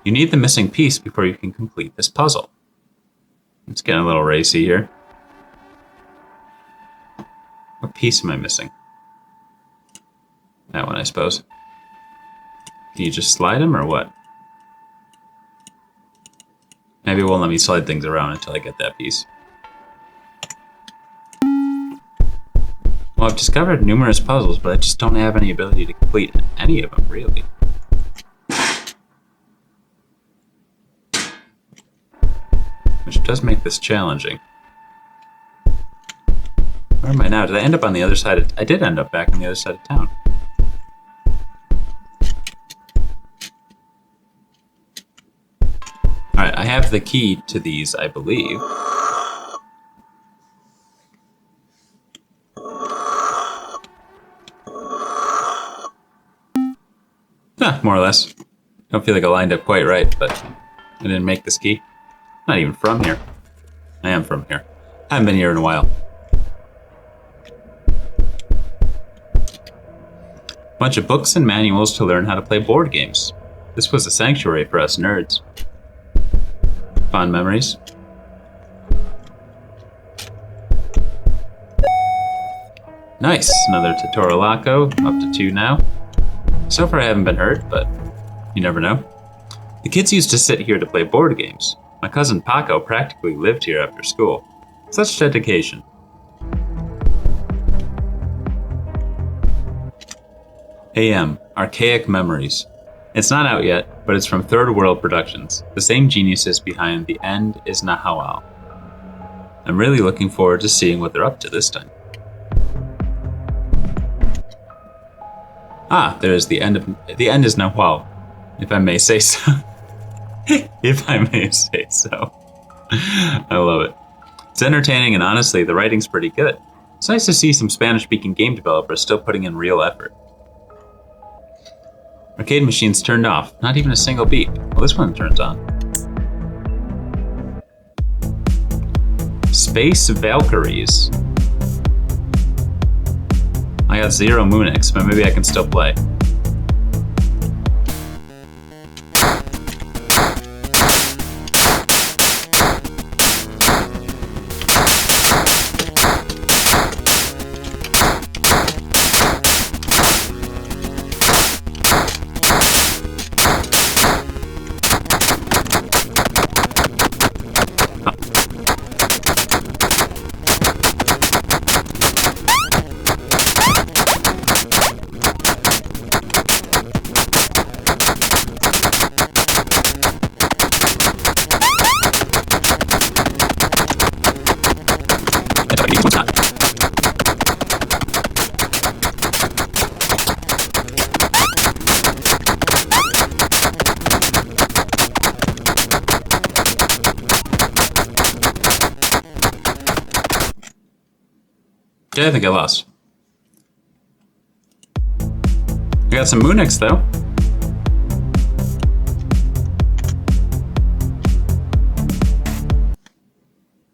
You need the missing piece before you can complete this puzzle. It's getting a little racy here. What piece am I missing? That one, I suppose. Can you just slide them or what? Maybe it won't let me slide things around until I get that piece. Well, I've discovered numerous puzzles, but I just don't have any ability to complete any of them, really. Which does make this challenging. Where am I now? Did I end up on the other side of... I did end up back on the other side of town. Alright, I have the key to these, I believe. More or less. Don't feel like I lined up quite right, but I didn't make this key. Not even from here. I am from here. I haven't been here in a while. Bunch of books and manuals to learn how to play board games. This was a sanctuary for us nerds. Fond memories. Nice, another Tutorialaco, up to 2 now. So far I haven't been hurt, but you never know. The kids used to sit here to play board games. My cousin Paco practically lived here after school. Such dedication. AM, Archaic Memories. It's not out yet, but it's from Third World Productions, the same geniuses behind The End is Nahawal. I'm really looking forward to seeing what they're up to this time. Ah, there's The End is Nahawal, if I may say so. If I may say so. I love it. It's entertaining and honestly, the writing's pretty good. It's nice to see some Spanish-speaking game developers still putting in real effort. Arcade machines turned off, not even a single beep. Well, this one turns on. Space Valkyries. I got 0 Moonix, but maybe I can still play. Okay, I think I lost. I got some Moonix though.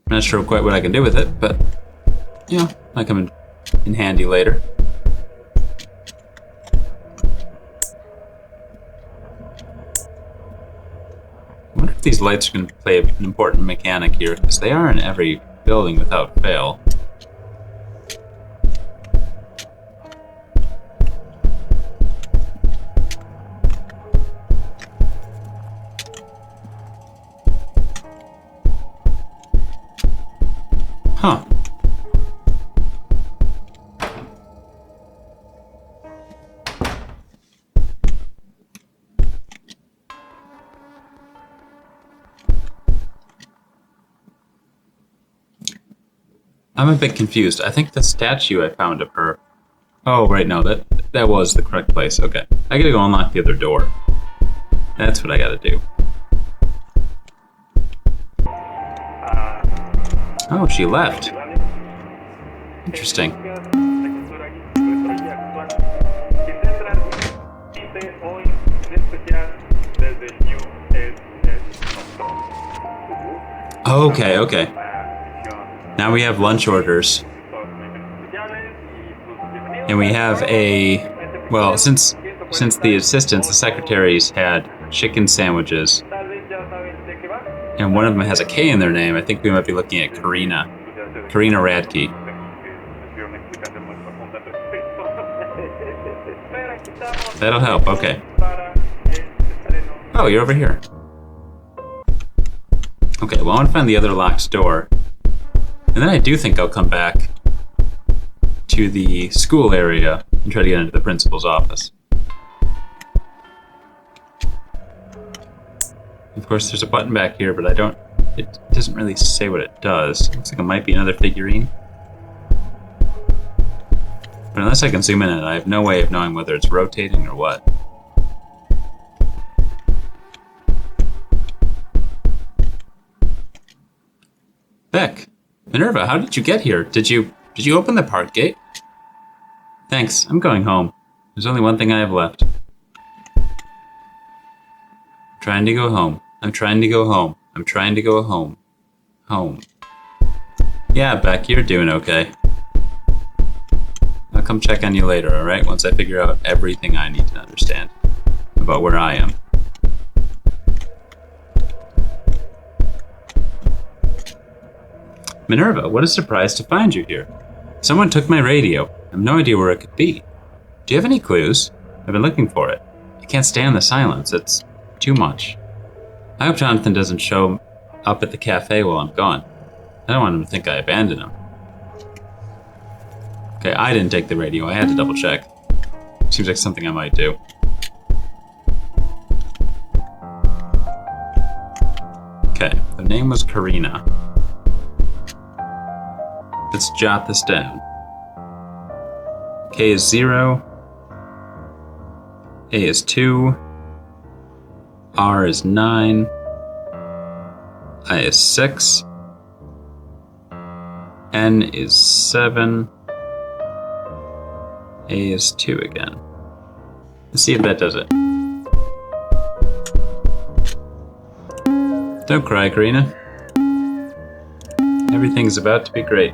I'm not sure quite what I can do with it, but you know, might come in handy later. I wonder if these lights are going to play an important mechanic here, because they are in every building without fail. Huh. I'm a bit confused. I think the statue I found of her... Oh, right, no, that was the correct place. Okay. I gotta go unlock the other door. That's what I gotta do. Oh, she left. Interesting. Okay, okay. Now we have lunch orders. And we have a... Well, since the assistants, the secretaries, had chicken sandwiches, and one of them has a K in their name, I think we might be looking at Karina. Karina Radke. That'll help, okay. Oh, you're over here. Okay, well I want to find the other locked door. And then I do think I'll come back to the school area and try to get into the principal's office. Of course, there's a button back here, but it doesn't really say what it does. It looks like it might be another figurine. But unless I can zoom in on it, I have no way of knowing whether it's rotating or what. Beck, Minerva, how did you get here? Did you open the park gate? Thanks, I'm going home. There's only one thing I have left. Trying to go home. I'm trying to go home. I'm trying to go home. Home. Yeah, Beck, you're doing okay. I'll come check on you later, alright? Once I figure out everything I need to understand about where I am. Minerva, what a surprise to find you here. Someone took my radio. I have no idea where it could be. Do you have any clues? I've been looking for it. I can't stand the silence. It's too much. I hope Jonathan doesn't show up at the cafe while I'm gone. I don't want him to think I abandoned him. Okay, I didn't take the radio. I had to double check. Seems like something I might do. Okay, her name was Karina. Let's jot this down. K is 0. A is 2. R is 9. I is 6. N is 7. A is 2 again. Let's see if that does it. Don't cry, Karina. Everything's about to be great.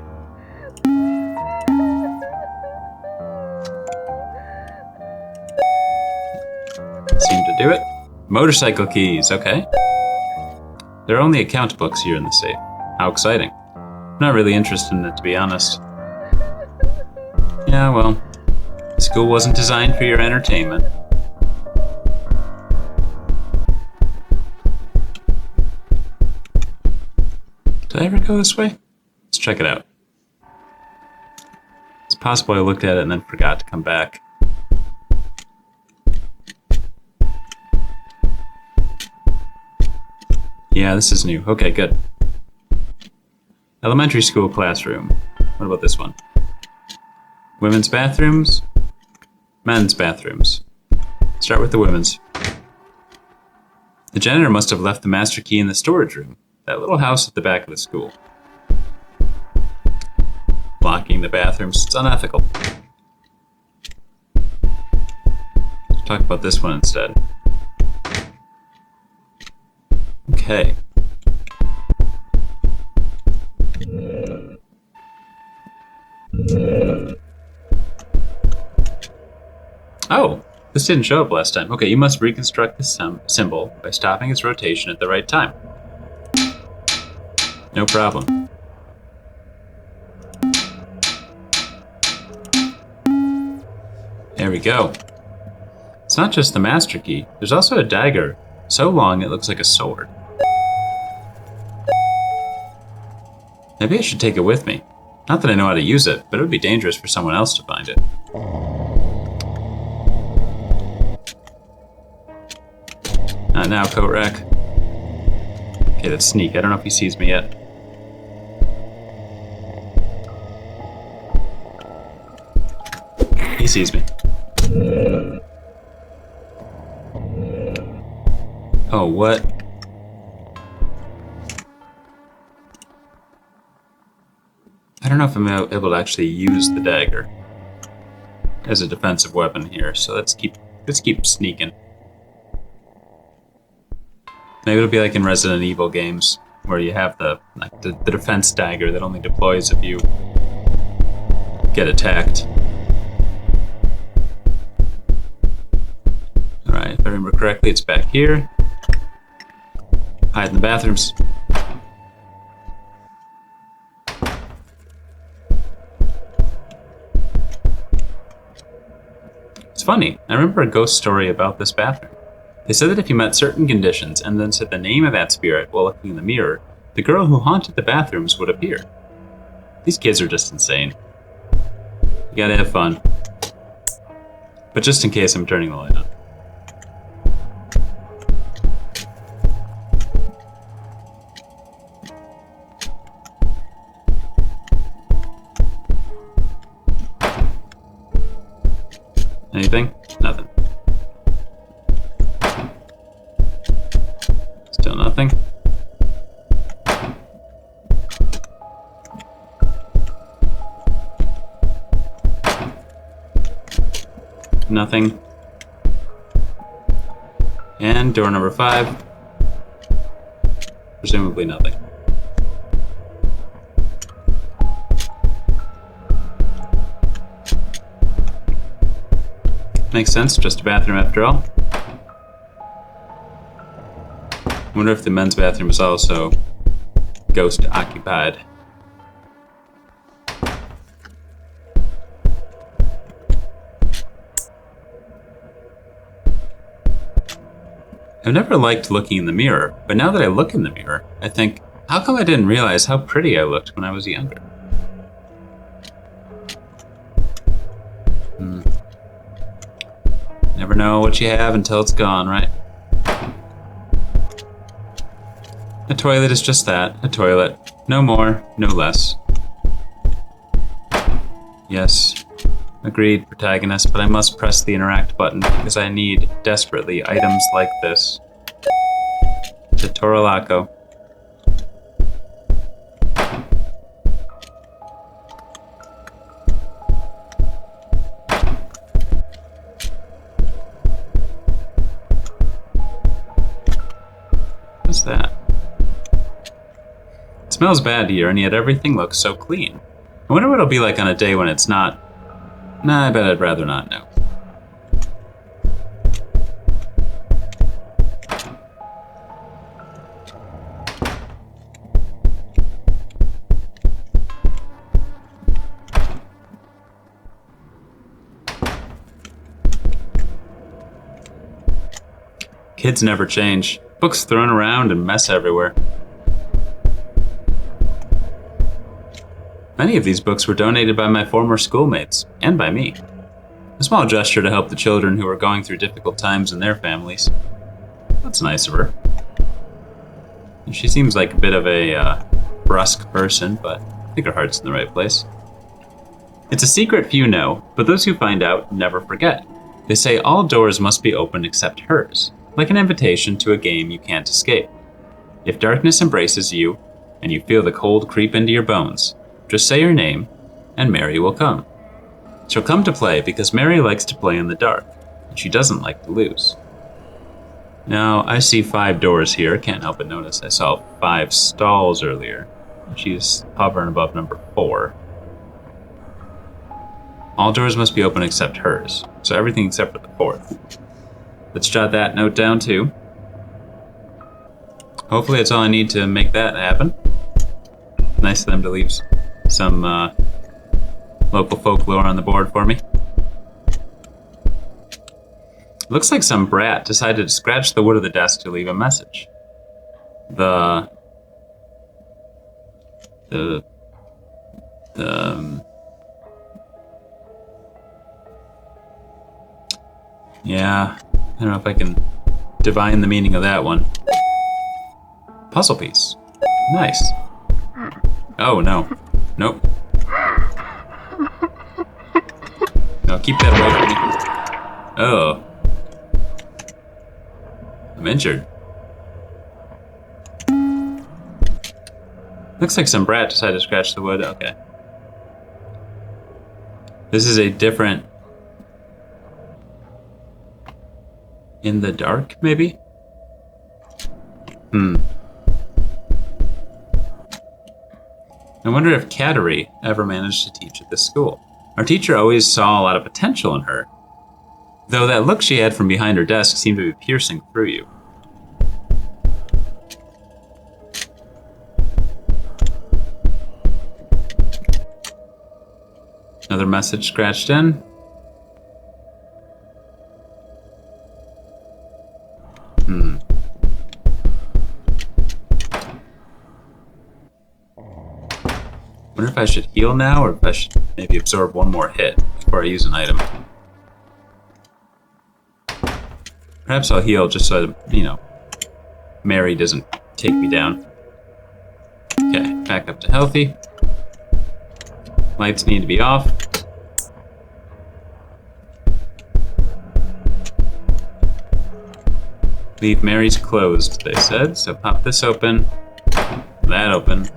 Seem to do it. Motorcycle keys, okay. There are only account books here in the safe. How exciting. I'm not really interested in it, to be honest. Yeah, well, school wasn't designed for your entertainment. Did I ever go this way? Let's check it out. It's possible I looked at it and then forgot to come back. Yeah, this is new. Okay, good. Elementary school classroom. What about this one? Women's bathrooms? Men's bathrooms. Start with the women's. The janitor must have left the master key in the storage room. That little house at the back of the school. Locking the bathrooms, it's unethical. Let's talk about this one instead. Okay. Oh, this didn't show up last time. Okay, you must reconstruct the symbol by stopping its rotation at the right time. No problem. There we go. It's not just the master key. There's also a dagger, so long it looks like a sword. Maybe I should take it with me. Not that I know how to use it, but it would be dangerous for someone else to find it. Not now, coat rack. Okay, that's sneak. I don't know if he sees me yet. He sees me. Oh, what? I don't know if I'm able to actually use the dagger as a defensive weapon here, so let's keep sneaking. Maybe it'll be like in Resident Evil games, where you have the defense dagger that only deploys if you get attacked. If I remember correctly, it's back here. Hide in the bathrooms. It's funny, I remember a ghost story about this bathroom. They said that if you met certain conditions and then said the name of that spirit while looking in the mirror, the girl who haunted the bathrooms would appear. These kids are just insane. You gotta have fun. But just in case, I'm turning the light on. Anything? Nothing. Still nothing. Nothing. And door number 5. Presumably nothing. Makes sense, just a bathroom after all. Wonder if the men's bathroom is also ghost occupied. I've never liked looking in the mirror, but now that I look in the mirror, I think, how come I didn't realize how pretty I looked when I was younger? Never know what you have until it's gone, right? A toilet is just that, a toilet. No more, no less. Yes, agreed, protagonist, but I must press the interact button because I need, desperately, items like this. The Toralaco. What's that? It smells bad here, and yet everything looks so clean. I wonder what it'll be like on a day when it's not. Nah, I bet I'd rather not know. Kids never change. Books thrown around and mess everywhere. Many of these books were donated by my former schoolmates, and by me. A small gesture to help the children who were going through difficult times in their families. That's nice of her. And she seems like a bit of a brusque person, but I think her heart's in the right place. It's a secret few know, but those who find out never forget. They say all doors must be open except hers, like an invitation to a game you can't escape. If darkness embraces you, and you feel the cold creep into your bones, just say your name, and Mary will come. She'll come to play because Mary likes to play in the dark, and she doesn't like to lose. Now, I see 5 doors here. Can't help but notice I saw 5 stalls earlier. She's hovering above number 4. All doors must be open except hers, so everything except for the 4th. Let's jot that note down too. Hopefully that's all I need to make that happen. Nice of them to leave some local folklore on the board for me. Looks like some brat decided to scratch the wood of the desk to leave a message. Yeah, I don't know if I can divine the meaning of that one. Puzzle piece. Nice. Oh, no. Nope. No, keep that away from me. Oh. I'm injured. Looks like some brat decided to scratch the wood. Okay. This is a different... In the dark, maybe? I wonder if Kateri ever managed to teach at this school. Our teacher always saw a lot of potential in her. Though that look she had from behind her desk seemed to be piercing through you. Another message scratched in. Wonder if I should heal now, or if I should maybe absorb one more hit before I use an item. Perhaps I'll heal just so, Mary doesn't take me down. Okay, back up to healthy. Lights need to be off. Leave Mary's closed, they said, so pop this open, that open.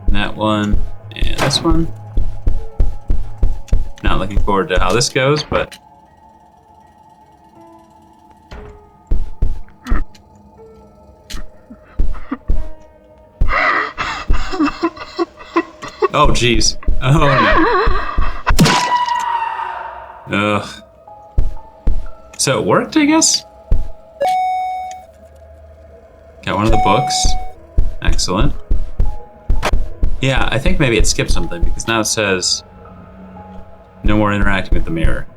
That one, and this one. Not looking forward to how this goes, but... Oh, jeez. Oh, no. Ugh. So it worked, I guess? Got one of the books. Excellent. Yeah, I think maybe it skipped something, because now it says no more interacting with the mirror.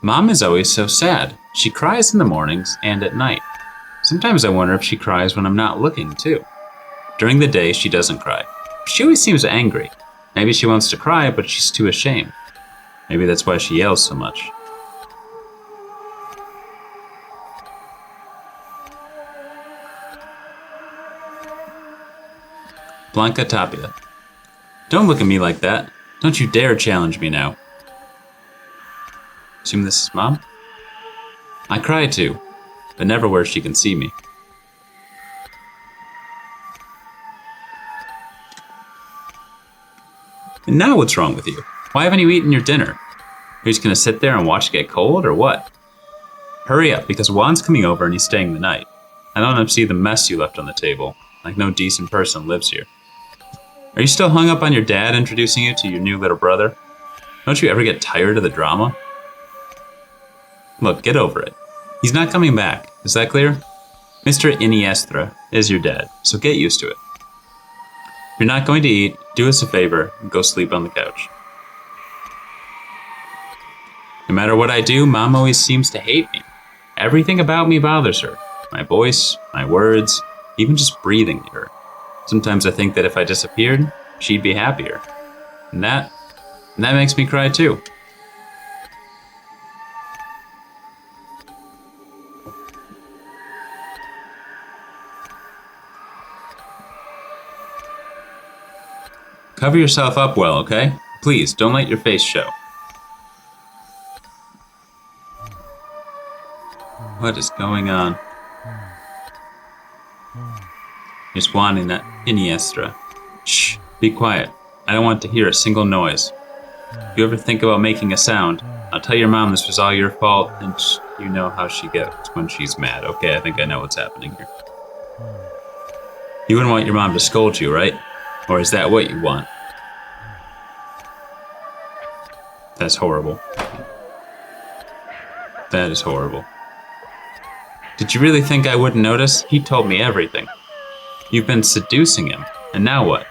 Mom is always so sad. She cries in the mornings and at night. Sometimes I wonder if she cries when I'm not looking, too. During the day, she doesn't cry. She always seems angry. Maybe she wants to cry, but she's too ashamed. Maybe that's why she yells so much. Blanca Tapia. Don't look at me like that. Don't you dare challenge me now. Assume this is Mom? I cry too, but never where she can see me. And now what's wrong with you? Why haven't you eaten your dinner? Are you just gonna sit there and watch it get cold, or what? Hurry up, because Juan's coming over and he's staying the night. I don't want to see the mess you left on the table, like no decent person lives here. Are you still hung up on your dad introducing you to your new little brother? Don't you ever get tired of the drama? Look, get over it. He's not coming back, is that clear? Mr. Iniestra is your dad, so get used to it. If you're not going to eat, do us a favor and go sleep on the couch. No matter what I do, Mom always seems to hate me. Everything about me bothers her. My voice, my words, even just breathing near her. Sometimes I think that if I disappeared, she'd be happier. And that makes me cry too. Cover yourself up well, okay? Please, don't let your face show. What is going on? Here's Juan in that Iniestra. Shh, be quiet. I don't want to hear a single noise. If you ever think about making a sound, I'll tell your mom this was all your fault, and you know how she gets when she's mad. Okay, I think I know what's happening here. You wouldn't want your mom to scold you, right? Or is that what you want? That's horrible. That is horrible. Did you really think I wouldn't notice? He told me everything. You've been seducing him, and now what?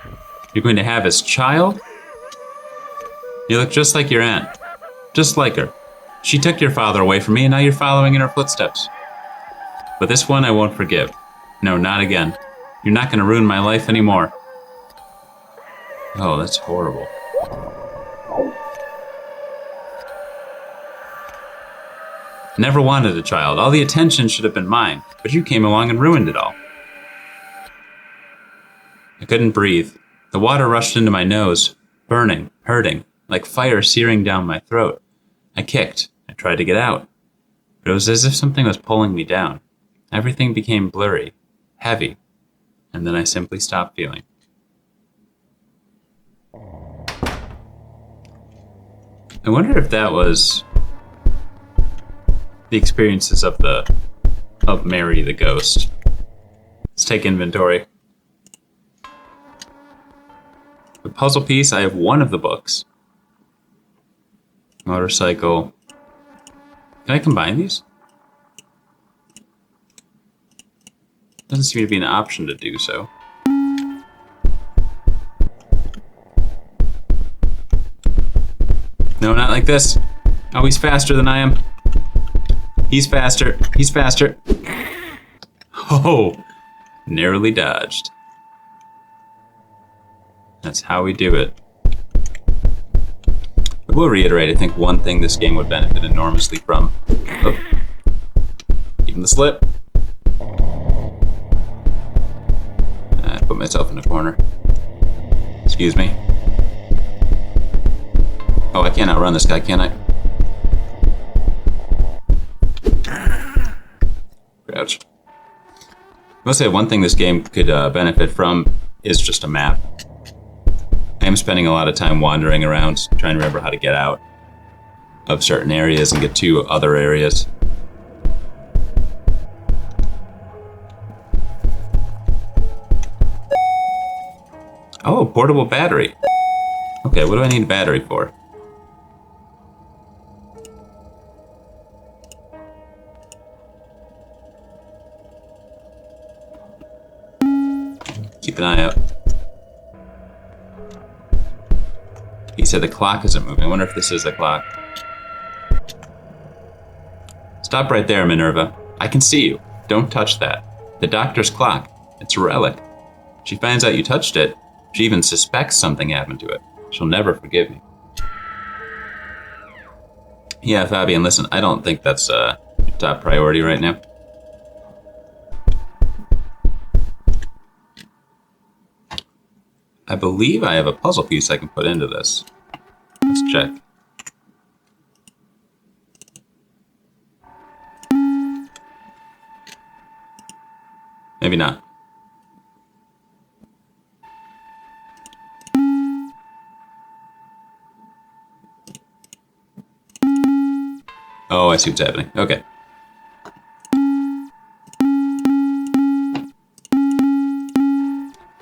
You're going to have his child? You look just like your aunt. Just like her. She took your father away from me, and now you're following in her footsteps. But this one I won't forgive. No, not again. You're not going to ruin my life anymore. Oh, that's horrible. Never wanted a child. All the attention should have been mine, but you came along and ruined it all. I couldn't breathe. The water rushed into my nose, burning, hurting, like fire searing down my throat. I kicked. I tried to get out, but it was as if something was pulling me down. Everything became blurry, heavy, and then I simply stopped feeling. I wonder if that was the experiences of Mary the ghost. Let's take inventory. The puzzle piece, I have one of the books. Motorcycle. Can I combine these? Doesn't seem to be an option to do so. No, not like this. Oh, he's faster than I am. He's faster. He's faster. Oh, narrowly dodged. That's how we do it. I will reiterate, I think one thing this game would benefit enormously from. Oh, even the slip. I put myself in a corner. Excuse me. Oh, I can't outrun this guy, can I? Crouch. I must say, one thing this game could benefit from is just a map. I am spending a lot of time wandering around, trying to remember how to get out of certain areas and get to other areas. Oh, portable battery. Okay, what do I need a battery for? Keep an eye out. He said the clock isn't moving. I wonder if this is the clock. Stop right there, Minerva. I can see you. Don't touch that. The doctor's clock. It's a relic. She finds out you touched it. She even suspects something happened to it. She'll never forgive me. Yeah, Fabian, listen, I don't think that's top priority right now. I believe I have a puzzle piece I can put into this. Let's check. Maybe not. Oh, I see what's happening. Okay.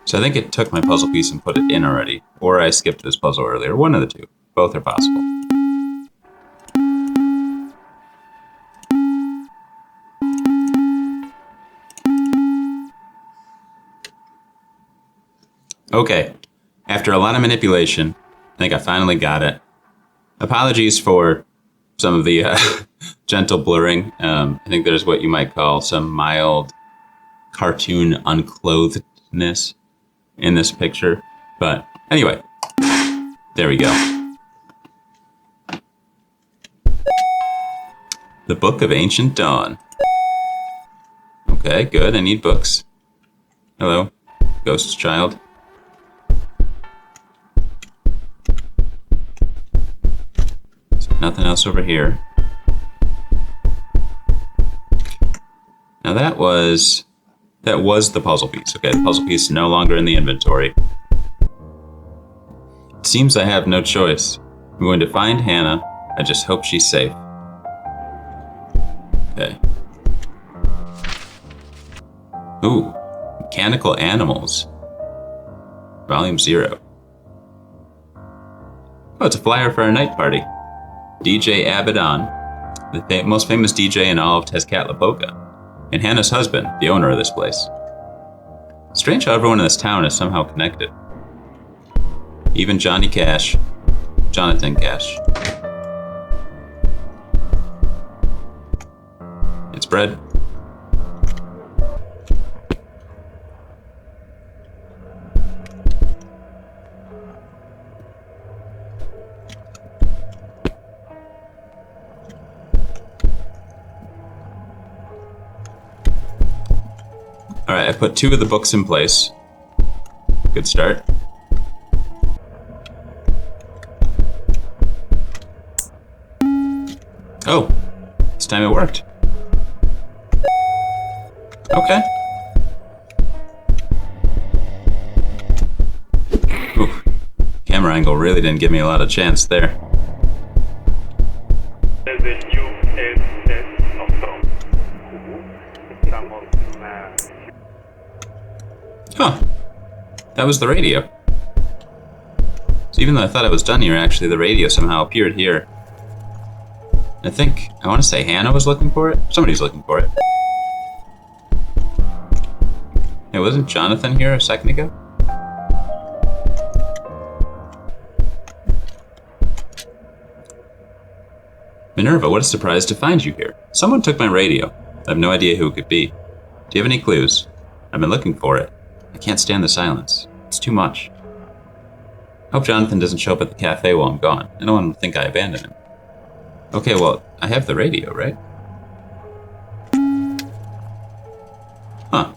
So I think it took my puzzle piece and put it in already, or I skipped this puzzle earlier. One of the two. Both are possible. Okay. After a lot of manipulation, I think I finally got it. Apologies for some of the gentle blurring. I think there's what you might call some mild cartoon unclothedness in this picture. But anyway, there we go. The Book of Ancient Dawn. Okay, good. I need books. Hello, Ghost's Child. Nothing else over here. Now that was the puzzle piece. Okay, the puzzle piece is no longer in the inventory. It seems I have no choice. I'm going to find Hannah. I just hope she's safe. Okay. Ooh, Mechanical Animals. Volume 0. Oh, it's a flyer for our night party. DJ Abaddon, the most famous DJ in all of Tezcatlipoca, and Hannah's husband, the owner of this place. Strange how everyone in this town is somehow connected. Even Johnny Cash, Jonathan Cash. It's bread. Alright, I put 2 of the books in place. Good start. Oh, this time it worked. Okay. Ooh, camera angle really didn't give me a lot of chance there. Huh. That was the radio. So even though I thought I was done here, actually the radio somehow appeared here. I want to say Hannah was looking for it. Somebody's looking for it. Hey, wasn't Jonathan here a second ago? Minerva, what a surprise to find you here. Someone took my radio. I have no idea who it could be. Do you have any clues? I've been looking for it. I can't stand the silence. It's too much. Hope Jonathan doesn't show up at the cafe while I'm gone. I don't want him to think I abandoned him. Okay, well, I have the radio, right? Huh.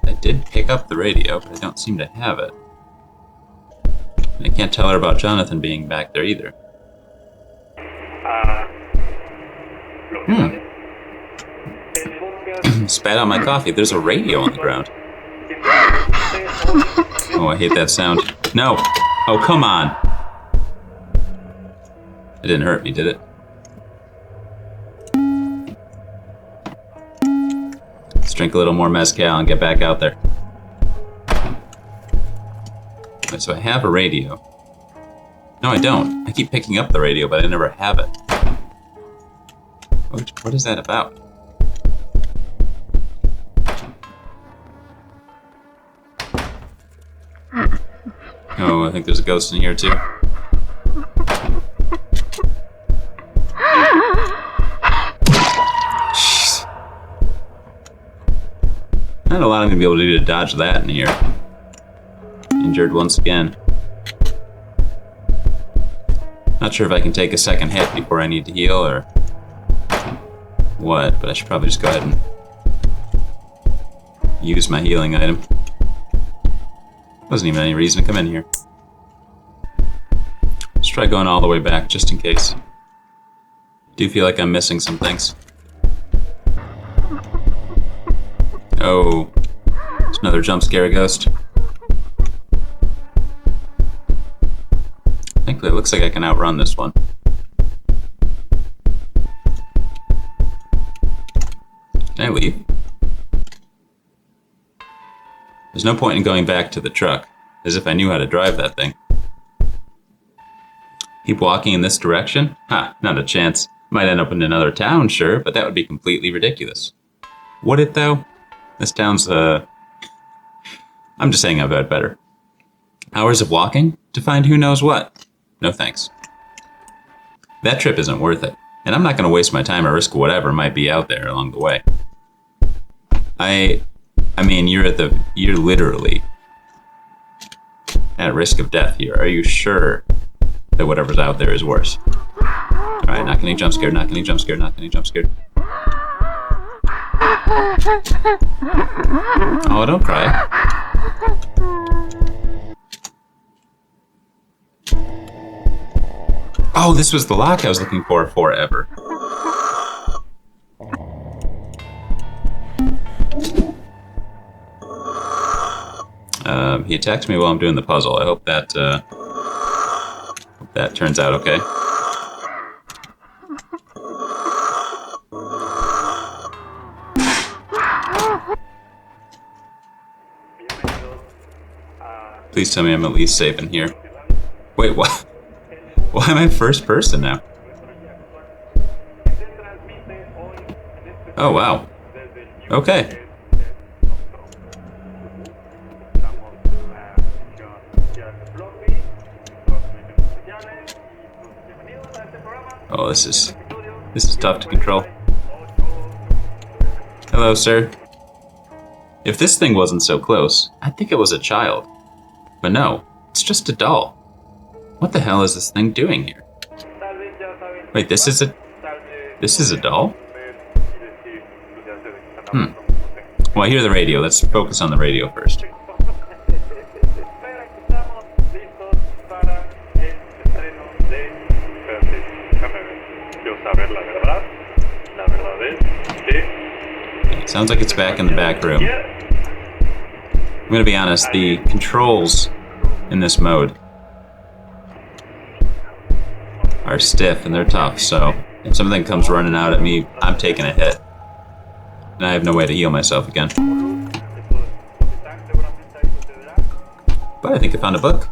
I did pick up the radio, but I don't seem to have it. I can't tell her about Jonathan being back there either. Spat out my coffee. There's a radio on the ground. Oh, I hate that sound. No! Oh, come on! It didn't hurt me, did it? Let's drink a little more mezcal and get back out there. Okay, so I have a radio. No, I don't. I keep picking up the radio, but I never have it. What is that about? Oh, I think there's a ghost in here too. Jeez. Not a lot I'm gonna be able to do to dodge that in here. Injured once again. Not sure if I can take a second hit before I need to heal or what, but I should probably just go ahead and use my healing item. Wasn't even any reason to come in here. Let's try going all the way back just in case. Do feel like I'm missing some things. Oh, it's another jump scare ghost. Thankfully, it looks like I can outrun this one. Can I leave? There's no point in going back to the truck, as if I knew how to drive that thing. Keep walking in this direction? Ha, not a chance. Might end up in another town, sure, but that would be completely ridiculous. Would it, though? This town's, I'm just saying I've had better. Hours of walking to find who knows what? No thanks. That trip isn't worth it, and I'm not going to waste my time or risk whatever might be out there along the way. I mean, you're literally at risk of death here. Are you sure that whatever's out there is worse? Alright, not getting jump scared, not getting jump scared, not getting jump scared. Oh, don't cry. Oh, this was the lock I was looking for forever. He attacks me while I'm doing the puzzle. I hope that turns out okay. Please tell me I'm at least safe in here. Wait, what? Why am I first person now? Oh, wow. Okay. Oh, this is tough to control. Hello, sir. If this thing wasn't so close, I'd think it was a child. But no, it's just a doll. What the hell is this thing doing here? Wait, this is a doll? Well, I hear the radio. Let's focus on the radio first. Sounds like it's back in the back room. I'm gonna be honest, the controls in this mode are stiff and they're tough, so if something comes running out at me, I'm taking a hit. And I have no way to heal myself again. But I think I found a book.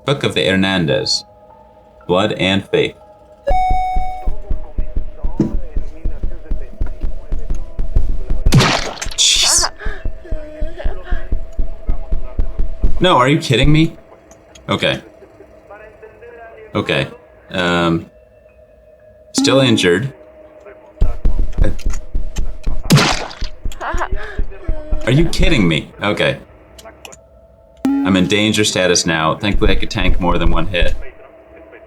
Book of the Hernandez. Blood and Faith. Jeez. No, are you kidding me? Okay. Okay. Still injured. Are you kidding me? Okay. I'm in danger status now. Thankfully I could tank more than one hit.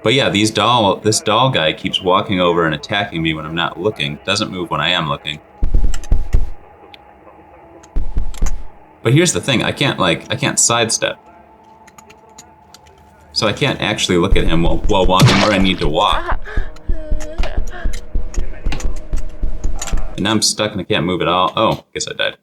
But yeah, this doll guy keeps walking over and attacking me when I'm not looking. Doesn't move when I am looking. But here's the thing, I can't sidestep. So I can't actually look at him while walking where I need to walk. And now I'm stuck and I can't move at all. Oh, guess I died.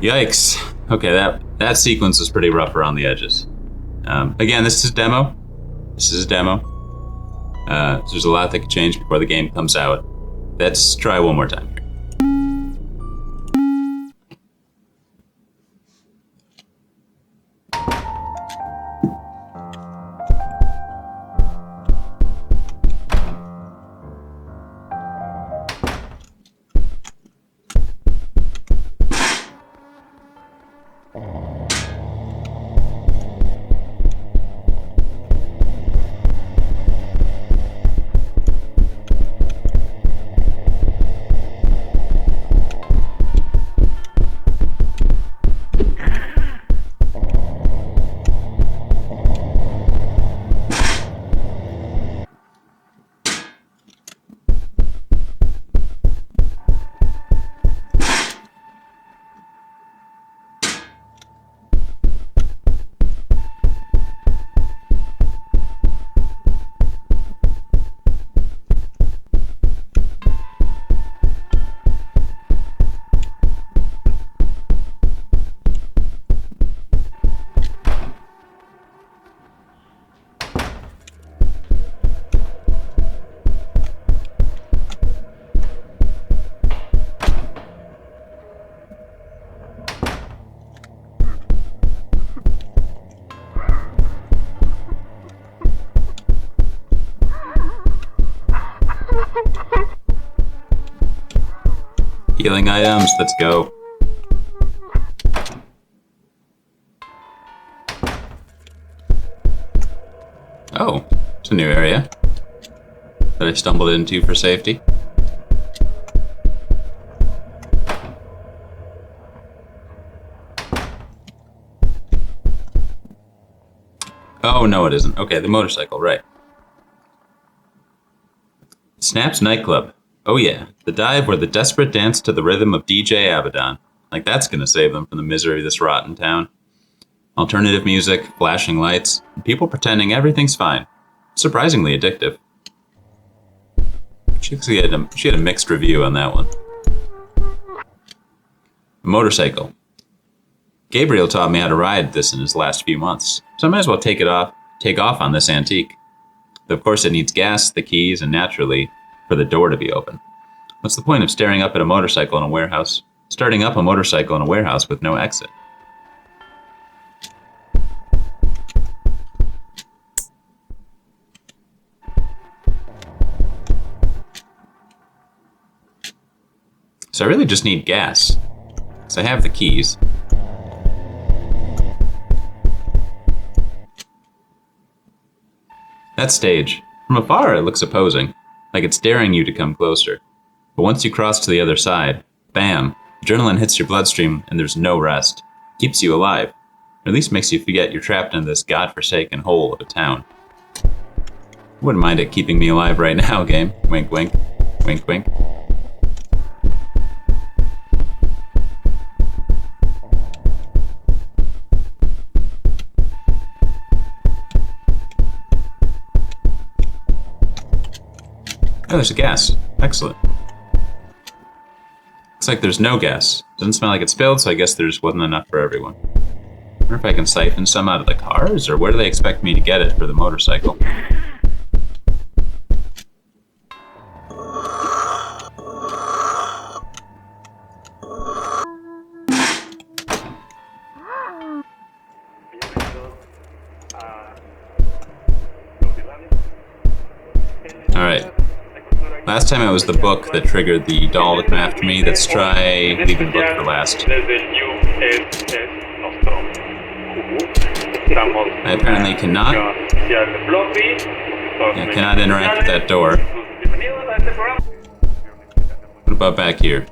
Yikes. Okay, that sequence is pretty rough around the edges. Again, this is a demo. This is a demo. So there's a lot that could change before the game comes out. Let's try one more time. Healing items, let's go. Oh, it's a new area that I stumbled into for safety. Oh, no it isn't. Okay, the motorcycle, right. Snap's nightclub. Oh yeah, the dive where the desperate dance to the rhythm of DJ Abaddon. Like that's gonna save them from the misery of this rotten town. Alternative music, flashing lights, and people pretending everything's fine. Surprisingly addictive. She had a mixed review on that one. A motorcycle. Gabriel taught me how to ride this in his last few months, so I might as well take off on this antique. Of course it needs gas, the keys, and naturally, for the door to be open. What's the point of starting up a motorcycle in a warehouse with no exit? So I really just need gas. So I have the keys. That stage. From afar it looks opposing. Like it's daring you to come closer. But once you cross to the other side, bam, adrenaline hits your bloodstream and there's no rest. Keeps you alive. Or at least makes you forget you're trapped in this godforsaken hole of a town. Wouldn't mind it keeping me alive right now, game. Wink, wink. Wink, wink. Oh, there's a gas. Excellent. Looks like there's no gas. Doesn't smell like it spilled, so I guess there just wasn't enough for everyone. I wonder if I can siphon some out of the cars, or where do they expect me to get it for the motorcycle? Last time it was the book that triggered the doll to come after me. Let's try leaving the book for last. I apparently cannot. Yeah, cannot interact with that door. What about back here?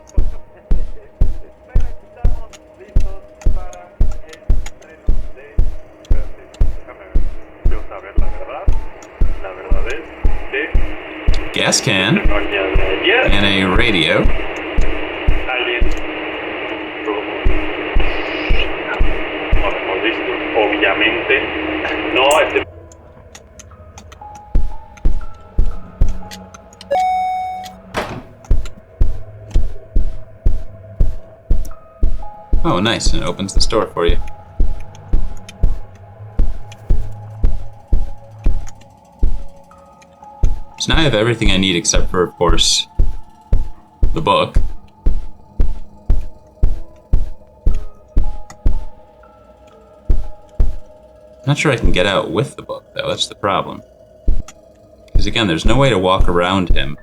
Gas can and a radio. Oh, nice, and it opens the store for you. So now I have everything I need except for, of course, the book. Not sure I can get out with the book, though. That's the problem. Because again, there's no way to walk around him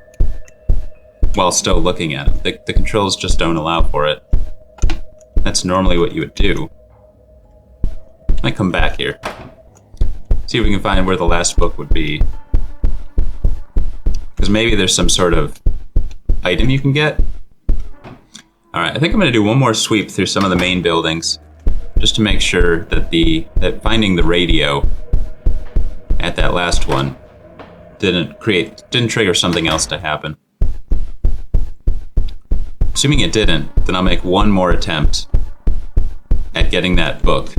while still looking at him. The controls just don't allow for it. That's normally what you would do. Might come back here. See if we can find where the last book would be. Because maybe there's some sort of item you can get. Alright, I think I'm going to do one more sweep through some of the main buildings. Just to make sure that that finding the radio at that last one didn't trigger something else to happen. Assuming it didn't, then I'll make one more attempt at getting that book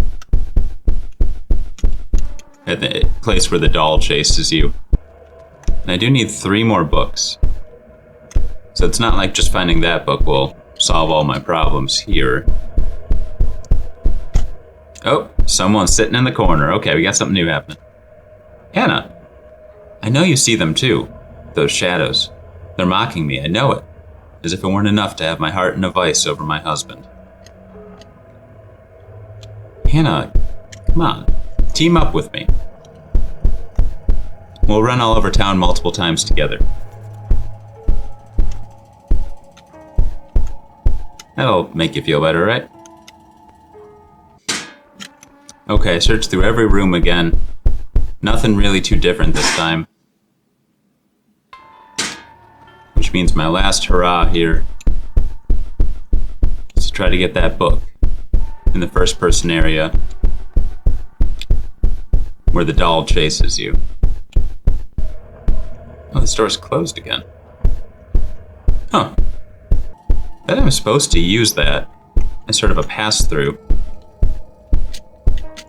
at the place where the doll chases you. And I do need 3 more books. So it's not like just finding that book will solve all my problems here. Oh, someone's sitting in the corner. Okay, we got something new happening. Hannah, I know you see them too. Those shadows. They're mocking me, I know it. As if it weren't enough to have my heart in a vice over my husband. Hannah, come on. Team up with me. We'll run all over town multiple times together. That'll make you feel better, right? Okay, search through every room again. Nothing really too different this time. Which means my last hurrah here is to try to get that book in the first person area where the doll chases you. Oh, the store's closed again. Huh. I bet I'm supposed to use that as sort of a pass-through.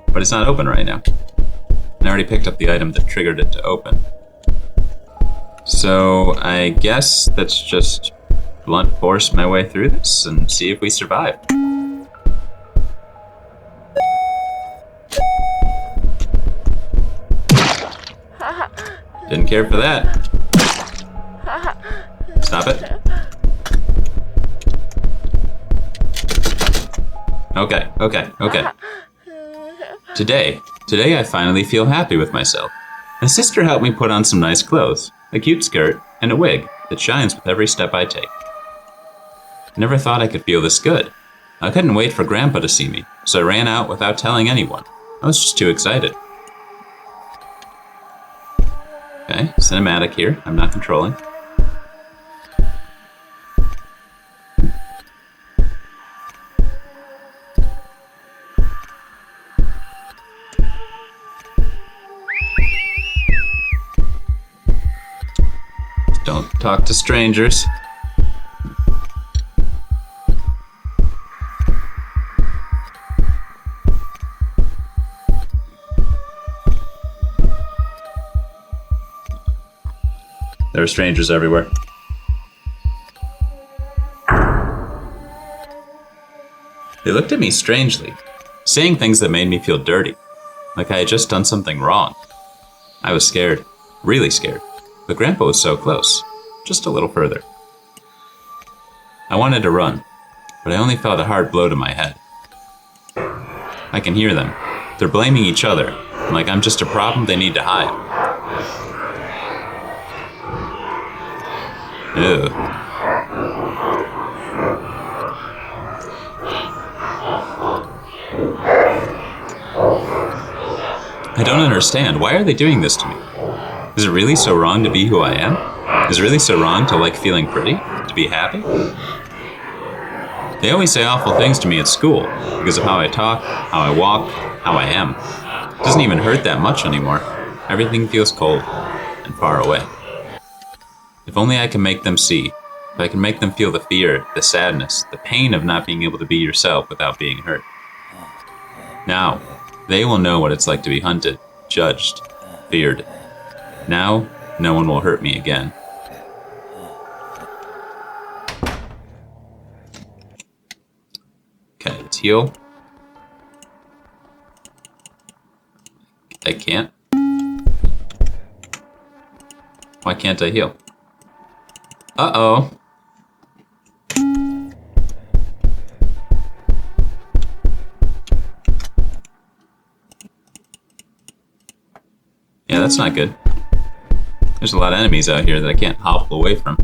But it's not open right now. And I already picked up the item that triggered it to open. So I guess let's just blunt force my way through this and see if we survive. Didn't care for that. Stop it. Okay. Today I finally feel happy with myself. My sister helped me put on some nice clothes, a cute skirt, and a wig that shines with every step I take. I never thought I could feel this good. I couldn't wait for Grandpa to see me, so I ran out without telling anyone. I was just too excited. Okay, cinematic here. I'm not controlling. Don't talk to strangers. There are strangers everywhere. They looked at me strangely, saying things that made me feel dirty, like I had just done something wrong. I was scared, really scared, but Grandpa was so close, just a little further. I wanted to run, but I only felt a hard blow to my head. I can hear them. They're blaming each other, like I'm just a problem they need to hide. Ew. I don't understand. Why are they doing this to me? Is it really so wrong to be who I am? Is it really so wrong to like feeling pretty? To be happy? They always say awful things to me at school because of how I talk, how I walk, how I am. It doesn't even hurt that much anymore. Everything feels cold and far away. If only I can make them see. If I can make them feel the fear, the sadness, the pain of not being able to be yourself without being hurt. Now, they will know what it's like to be hunted, judged, feared. Now, no one will hurt me again. Okay, let's heal. I can't. Why can't I heal? Uh-oh. Yeah, that's not good. There's a lot of enemies out here that I can't hobble away from.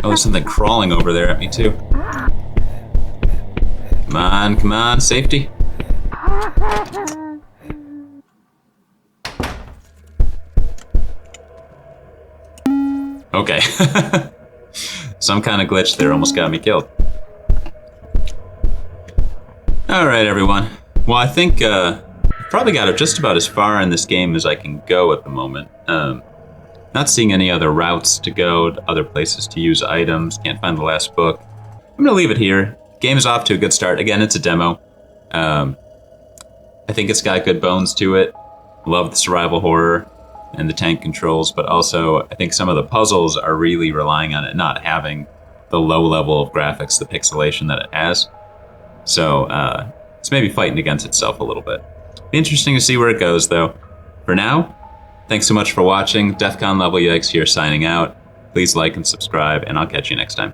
Oh, there's something crawling over there at me, too. Come on, safety. Okay. Some kind of glitch there almost got me killed. Alright, everyone. Well, I think I've probably got it just about as far in this game as I can go at the moment. Not seeing any other routes to go, other places to use items, can't find the last book. I'm gonna leave it here. Game is off to a good start. Again, it's a demo. I think it's got good bones to it. Love the survival horror and the tank controls, but also I think some of the puzzles are really relying on it not having the low level of graphics, the pixelation that it has. So it's maybe fighting against itself a little bit. Be interesting to see where it goes, though. For now, thanks so much for watching. DEFCON Level Yikes here signing out. Please like and subscribe, and I'll catch you next time.